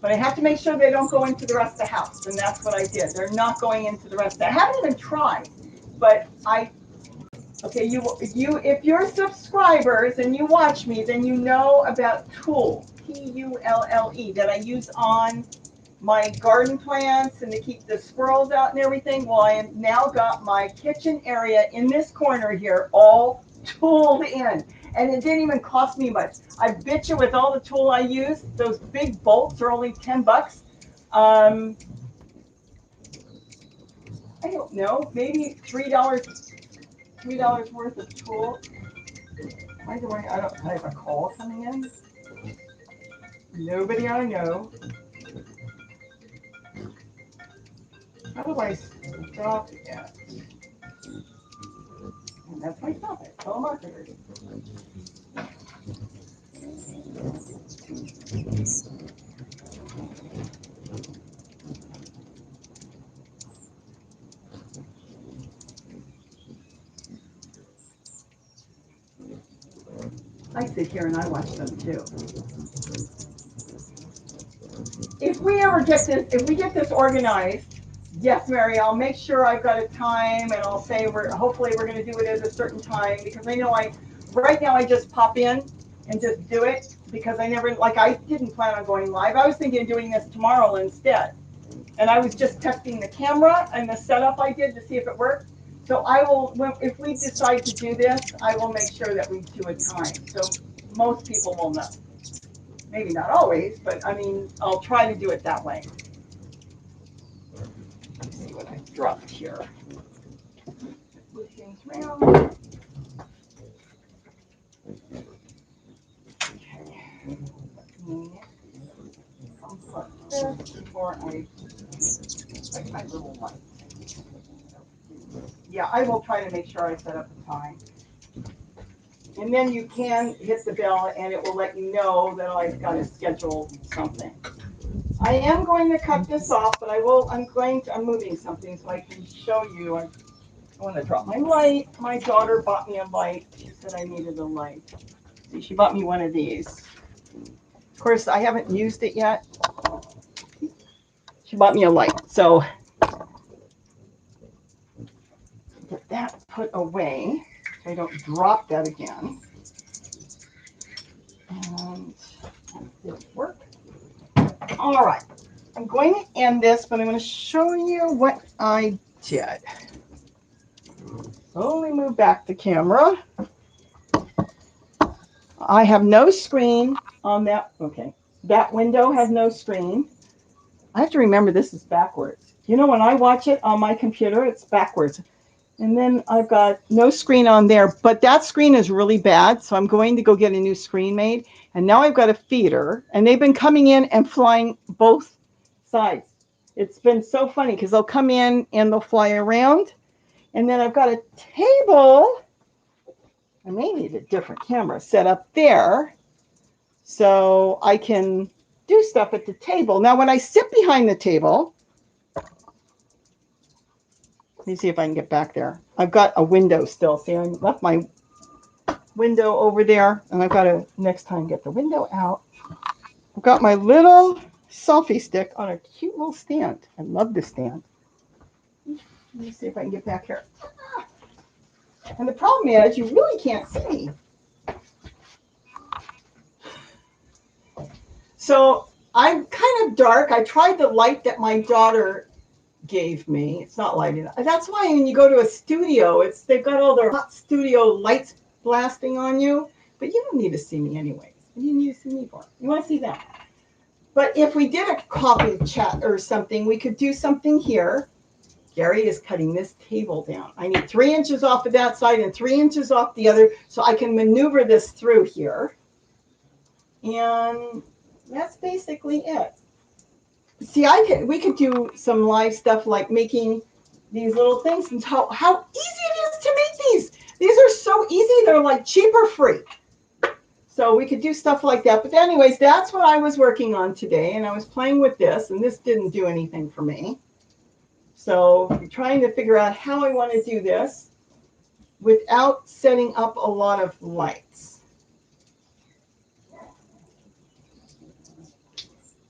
Speaker 1: but I have to make sure they don't go into the rest of the house, and that's what I did. They're not going into the rest of the house. I haven't even tried, but okay, if you're subscribers and you watch me, then you know about Tulle, Pulle, that I use on my garden plants and to keep the squirrels out and everything. Well, I have now got my kitchen area in this corner here all tooled in. And it didn't even cost me much. I bet you with all the tool I use, those big bolts are only $10. I don't know, maybe $3 worth of tool. By the way, I have a call coming in. Nobody I know. How do I stop it? And that's my topic, telemarketers. I sit here and I watch them too. If we get this organized, yes, Mary, I'll make sure I've got a time, and I'll say hopefully we're going to do it at a certain time, because I know right now I just pop in and just do it, because I didn't plan on going live. I was thinking of doing this tomorrow instead, and I was just testing the camera and the setup I did to see if it worked. So if we decide to do this, I will make sure that we do a time, so most people will know. Maybe not always, but I mean, I'll try to do it that way. Let's see what I dropped here. Move things around. Okay. Unplug this before I like my little light. Yeah, I will try to make sure I set up a time. And then you can hit the bell and it will let you know that I've got to schedule something. I am going to cut this off, but I'm moving something so I can show you. I want to drop my light. My daughter bought me a light. She said I needed a light. See, she bought me one of these. Of course, I haven't used it yet. She bought me a light. So get that put away so I don't drop that again. And did it work? All right. I'm going to end this, but I'm going to show you what I did. Slowly move back the camera. I have no screen on that. Okay. That window has no screen. I have to remember this is backwards. You know, when I watch it on my computer, it's backwards. And then I've got no screen on there, but that screen is really bad. So I'm going to go get a new screen made. And now I've got a feeder, and they've been coming in and flying both sides. It's been so funny because they'll come in and they'll fly around. And then I've got a table. I may need a different camera set up there so I can
Speaker 3: do stuff at the table. Now, when I sit behind the table, let me see if I can get back there. I've got a window still. See, I left my window over there, and I've got to next time get the window out. I've got my little selfie stick on a cute little stand. I love this stand. Let me see if I can get back here. And the problem is you really can't see me. So I'm kind of dark. I tried the light that my daughter gave me. It's not light enough. That's why when you go to a studio, they've got all their hot studio lights blasting on you. But you don't need to see me anyways. What do you need to see me for? You want to see them. But if we did a coffee chat or something, we could do something here. Gary is cutting this table down. I need 3 inches off of that side and 3 inches off the other so I can maneuver this through here. And that's basically it. See, we could do some live stuff like making these little things and how easy it is to make these. These are so easy. They're like cheap or free. So we could do stuff like that. But anyways, that's what I was working on today. And I was playing with this, and this didn't do anything for me. So I'm trying to figure out how I want to do this without setting up a lot of lights.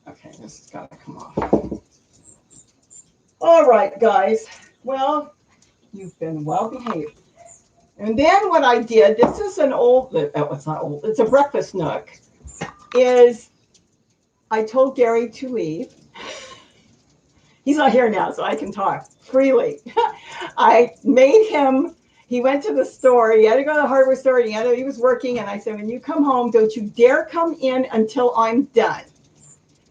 Speaker 3: Okay, this has got to come off. All right, guys. Well, you've been well behaved. And then what I did, this is an old, it's not old, it's a breakfast nook, is I told Gary to leave. He's not here now, so I can talk freely. I made him, he went to the store, he had to go to the hardware store, he was working, and I said, when you come home, don't you dare come in until I'm done.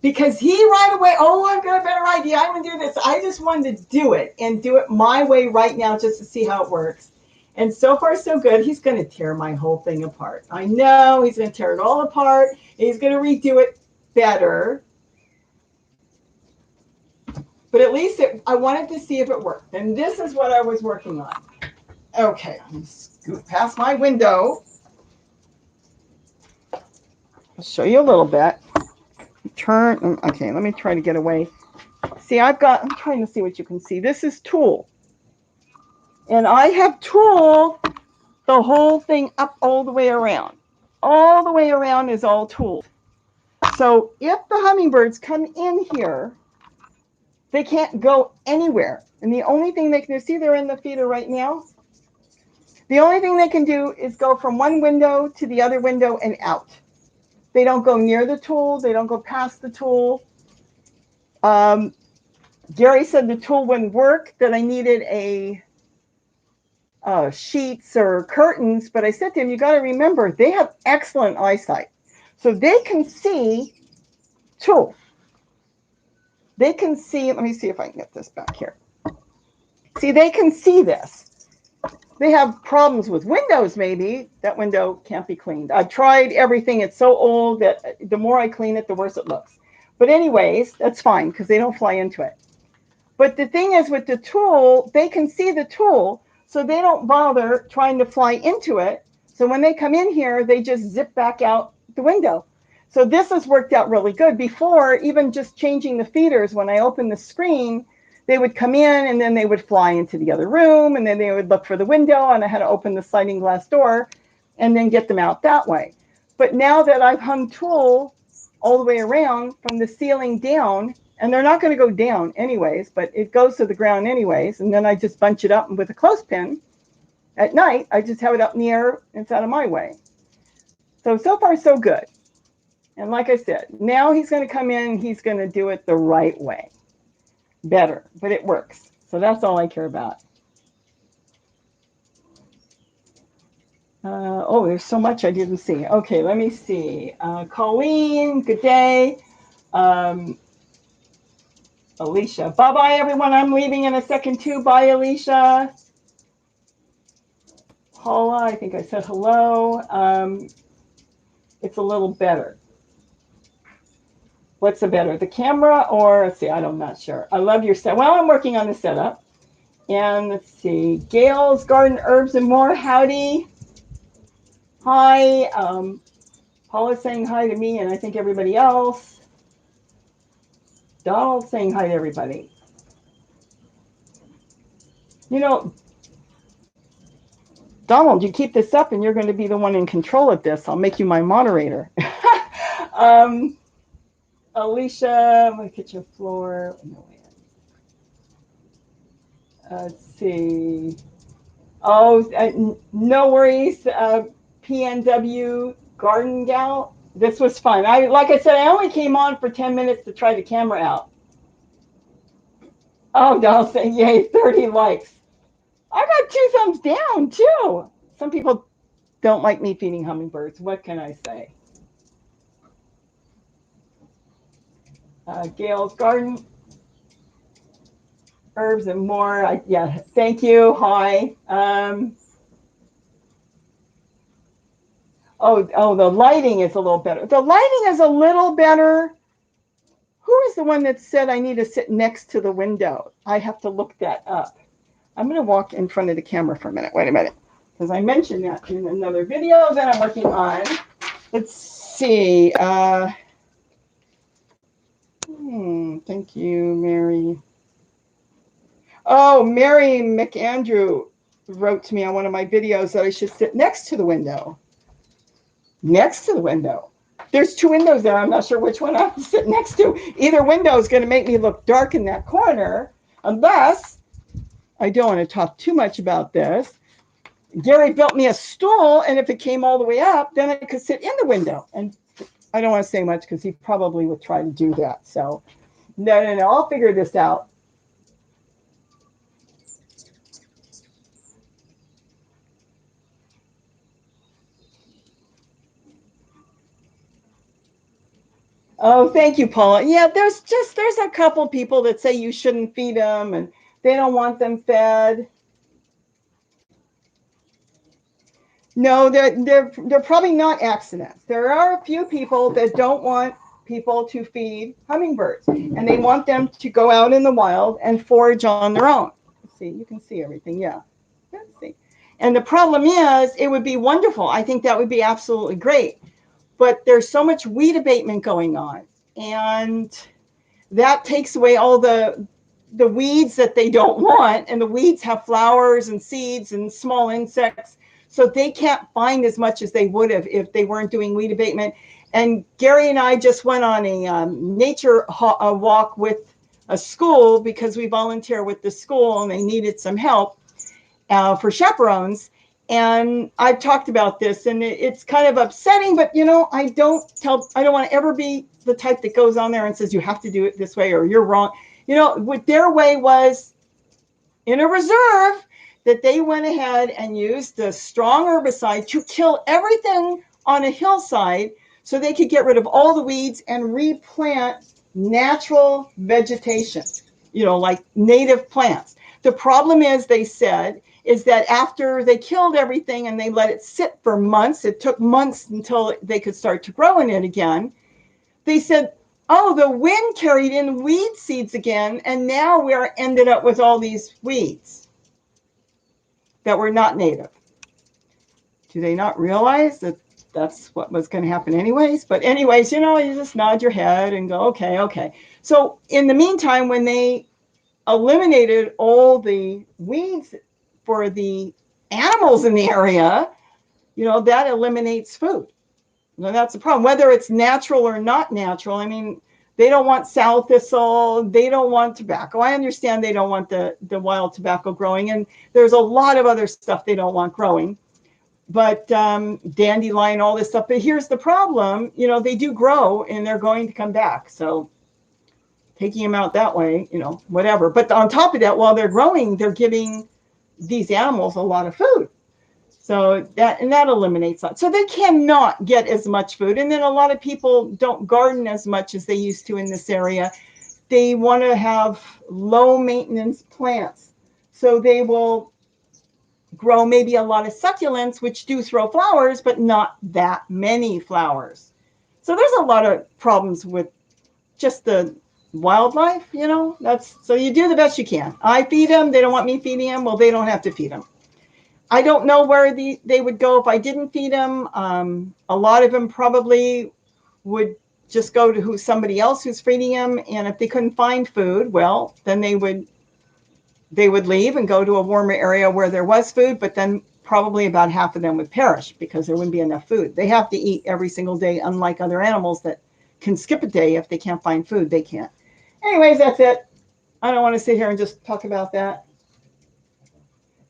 Speaker 3: Because he right away, oh, I've got a better idea, I'm going to do this. I just wanted to do it and do it my way right now just to see how it works. And so far, so good. He's going to tear my whole thing apart. I know he's going to tear it all apart. He's going to redo it better. But at least I wanted to see if it worked. And this is what I was working on. Okay, I'm going to scoot past my window. I'll show you a little bit. Turn. Okay, let me try to get away. See, I'm trying to see what you can see. This is tulle. And I have tulle the whole thing up all the way around. All the way around is all tulle. So if the hummingbirds come in here, they can't go anywhere. And the only thing they can do, see they're in the feeder right now? The only thing they can do is go from one window to the other window and out. They don't go near the tulle. They don't go past the tulle. Gary said the tulle wouldn't work, that I needed sheets or curtains, but I said to him, you got to remember, they have excellent eyesight. So they can see tulle. They can see, let me see if I can get this back here. See, they can see this. They have problems with windows, maybe. That window can't be cleaned. I've tried everything. It's so old that the more I clean it, the worse it looks. But anyways, that's fine because they don't fly into it. But the thing is with the tulle, they can see the tulle, so they don't bother trying to fly into it. So when they come in here, they just zip back out the window. So this has worked out really good. Before, even just changing the feeders, when I opened the screen, they would come in and then they would fly into the other room and then they would look for the window and I had to open the sliding glass door and then get them out that way. But now that I've hung tulle all the way around from the ceiling down, and they're not going to go down anyways, but it goes to the ground anyways. And then I just bunch it up with a clothespin. At night, I just have it up in the air. It's out of my way. So far, so good. And like I said, now he's going to come in. He's going to do it the right way. Better, but it works. So that's all I care about. Oh, there's so much I didn't see. Okay, let me see. Colleen, good day. Alicia. Bye-bye, everyone. I'm leaving in a second, too. Bye, Alicia. Paula, I think I said hello. It's a little better. What's the better, the camera or, let's see, I'm not sure. I love your set. Well, I'm working on the setup. And let's see, Gail's Garden Herbs and More. Howdy. Hi. Paula's saying hi to me and I think everybody else.
Speaker 1: Donald's saying hi to everybody. You know, Donald, you keep this up and you're going to be the one in control of this. I'll make you my moderator. Alicia, my kitchen floor. Let's see. Oh, no worries, PNW Garden Gal. This was fun. Like I said, I only came on for 10 minutes to try the camera out. Oh, Donald saying, yay, 30 likes. I got 2 thumbs down, too. Some people don't like me feeding hummingbirds. What can I say? Gail's Garden, Herbs and More. Yeah, thank you. Hi. Oh, the lighting is a little better. The lighting is a little better. Who is the one that said I need to sit next to the window? I have to look that up. I'm going to walk in front of the camera for a minute. Wait a minute. Because I mentioned that in another video that I'm working on. Let's see. Thank you, Mary. Oh, Mary McAndrew wrote to me on one of my videos that I should sit next to the window. Next to the window. There's 2 windows there. I'm not sure which one I have to sit next to. Either window is going to make me look dark in that corner, unless, I don't want to talk too much about this, Gary built me a stool, and if it came all the way up, then I could sit in the window. And I don't want to say much because he probably would try to do that. So, no, I'll figure this out. Oh, thank you, Paula. Yeah, there's a couple people that say you shouldn't feed them and they don't want them fed. No, they're probably not accidents. There are a few people that don't want people to feed hummingbirds, and they want them to go out in the wild and forage on their own. Let's see, you can see everything. Yeah. Let's see. And the problem is, it would be wonderful. I think that would be absolutely great. But there's so much weed abatement going on, and that takes away all the weeds that they don't want, and the weeds have flowers and seeds and small insects, so they can't find as much as they would have if they weren't doing weed abatement. And Gary and I just went on a nature walk with a school because we volunteer with the school and they needed some help for chaperones. And I've talked about this, and it's kind of upsetting, but I don't want to ever be the type that goes on there and says you have to do it this way or you're wrong. What their way was in a reserve that they went ahead and used the strong herbicide to kill everything on a hillside so they could get rid of all the weeds and replant natural vegetation, like native plants. The problem is, they said, is that after they killed everything and they let it sit for months, it took months until they could start to grow in it again. They said, oh, the wind carried in weed seeds again, and now we're ended up with all these weeds that were not native. Do they not realize that that's what was going to happen anyways? But anyways, you just nod your head and go, okay. So in the meantime, when they eliminated all the weeds for the animals in the area, that eliminates food. That's the problem, whether it's natural or not natural. I mean, they don't want sow thistle. They don't want tobacco. I understand they don't want the wild tobacco growing, and there's a lot of other stuff they don't want growing. But dandelion, all this stuff. But here's the problem. They do grow, and they're going to come back. So taking them out that way, whatever. But on top of that, while they're growing, they're giving these animals a lot of food. So that eliminates that. So they cannot get as much food. And then a lot of people don't garden as much as they used to in this area. They want to have low maintenance plants. So they will grow maybe a lot of succulents, which do throw flowers, but not that many flowers. So there's a lot of problems with just the wildlife, so you do the best you can. I feed them. They don't want me feeding them. Well, they don't have to feed them. I don't know where they would go if I didn't feed them. A lot of them probably would just go to somebody else who's feeding them. And if they couldn't find food, well, then they would leave and go to a warmer area where there was food, but then probably about half of them would perish because there wouldn't be enough food. They have to eat every single day, unlike other animals that can skip a day if they can't find food. They can't. Anyways, that's it. I don't want to sit here and just talk about that.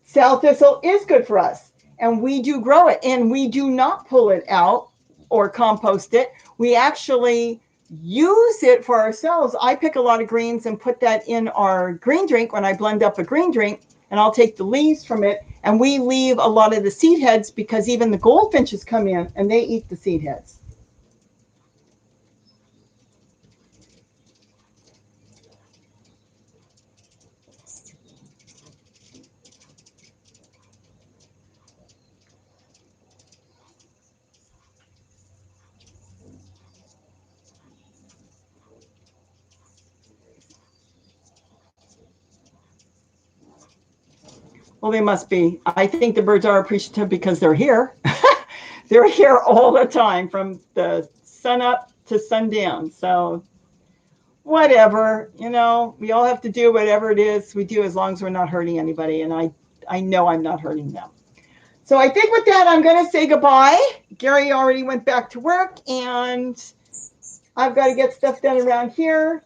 Speaker 1: Sow thistle is good for us, and we do grow it, and we do not pull it out or compost it. We actually use it for ourselves. I pick a lot of greens and put that in our green drink when I blend up a green drink, and I'll take the leaves from it, and we leave a lot of the seed heads because even the goldfinches come in and they eat the seed heads. Well, they must be. I think the birds are appreciative because they're here. They're here all the time from the sun up to sundown. So whatever, we all have to do whatever it is we do as long as we're not hurting anybody. And I know I'm not hurting them. So I think with that, I'm going to say goodbye. Gary already went back to work, and I've got to get stuff done around here.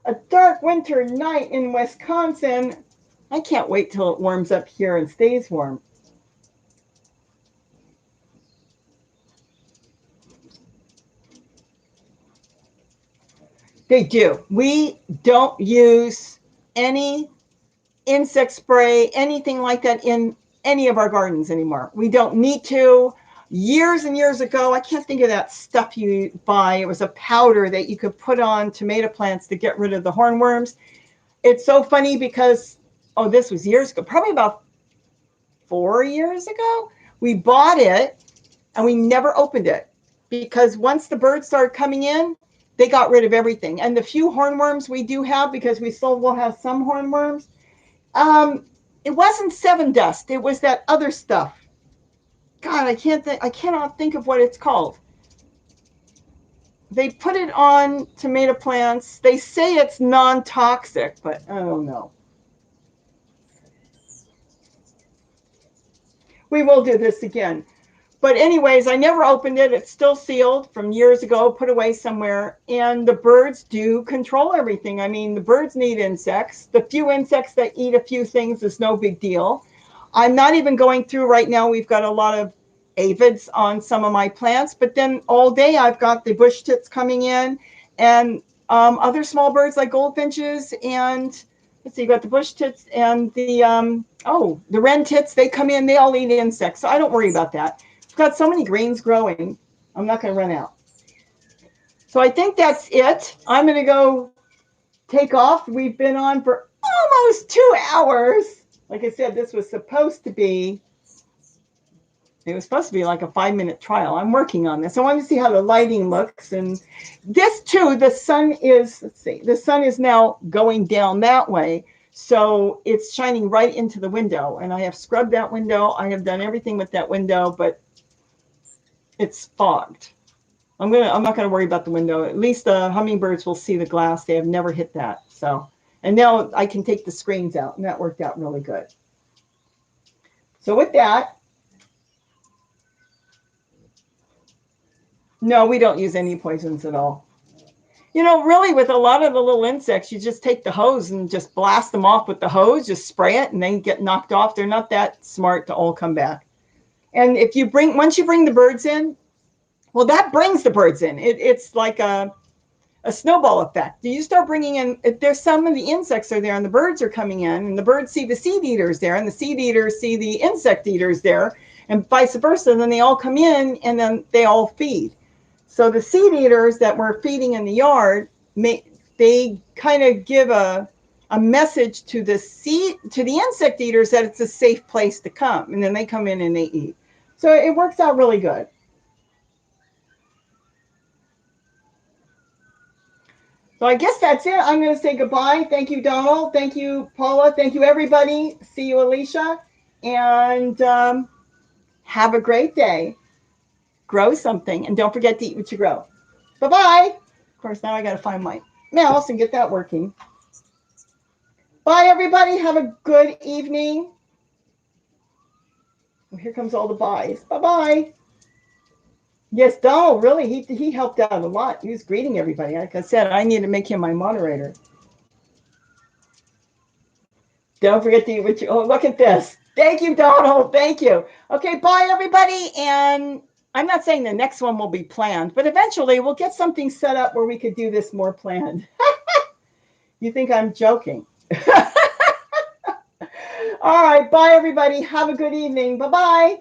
Speaker 1: A dark winter night in Wisconsin. I can't wait till it warms up here and stays warm. They do. We don't use any insect spray, anything like that in any of our gardens anymore. We don't need to. Years and years ago, I can't think of that stuff you buy. It was a powder that you could put on tomato plants to get rid of the hornworms. It's so funny because, this was years ago, probably about 4 years ago. We bought it and we never opened it because once the birds started coming in, they got rid of everything. And the few hornworms we do have, because we still will have some hornworms, it wasn't Seven Dust. It was that other stuff. God, I cannot think of what it's called. They put it on tomato plants. They say it's non-toxic, but I don't know. We will do this again. But anyways, I never opened it. It's still sealed from years ago, put away somewhere. And the birds do control everything. I mean, the birds need insects. The few insects that eat a few things is no big deal. I'm not even going through right now. We've got a lot of aphids on some of my plants, but then all day I've got the bush tits coming in and other small birds like goldfinches and let's see, you got the bush tits and the wren tits. They come in, they all eat insects. So I don't worry about that. I've got so many greens growing. I'm not going to run out. So I think that's it. I'm going to go take off. We've been on for almost 2 hours. Like I said, this was supposed to be like a 5-minute trial. I'm working on this. I want to see how the lighting looks. And this too, the sun is now going down that way. So it's shining right into the window. And I have scrubbed that window. I have done everything with that window, but it's fogged. I'm not gonna worry about the window. At least the hummingbirds will see the glass. They have never hit that. So, and now I can take the screens out, and that worked out really good. So with that, no, we don't use any poisons at all. Really with a lot of the little insects, you just take the hose and just blast them off with the hose, just spray it and then get knocked off. They're not that smart to all come back. And once you bring the birds in, well, that brings the birds in. It's like a snowball effect. You start bringing in, if there's some of the insects are there and the birds are coming in and the birds see the seed eaters there and the seed eaters see the insect eaters there and vice versa, then they all come in and then they all feed. So the seed eaters that we're feeding in the yard, they kind of give a message to the insect eaters that it's a safe place to come. And then they come in and they eat. So it works out really good. So I guess that's it. I'm going to say goodbye. Thank you, Donald. Thank you, Paula. Thank you, everybody. See you, Alicia. And have a great day. grow something. And don't forget to eat what you grow. Bye-bye. Of course, now I got to find my mouse and get that working. Bye, everybody. Have a good evening. Oh, here comes all the byes. Bye-bye. Yes, Donald, really, he helped out a lot. He was greeting everybody. Like I said, I need to make him my moderator. Don't forget to eat what you, oh, look at this. Thank you, Donald. Thank you. Okay, bye, everybody. And I'm not saying the next one will be planned, but eventually we'll get something set up where we could do this more planned. You think I'm joking? All right, bye, everybody. Have a good evening. Bye-bye.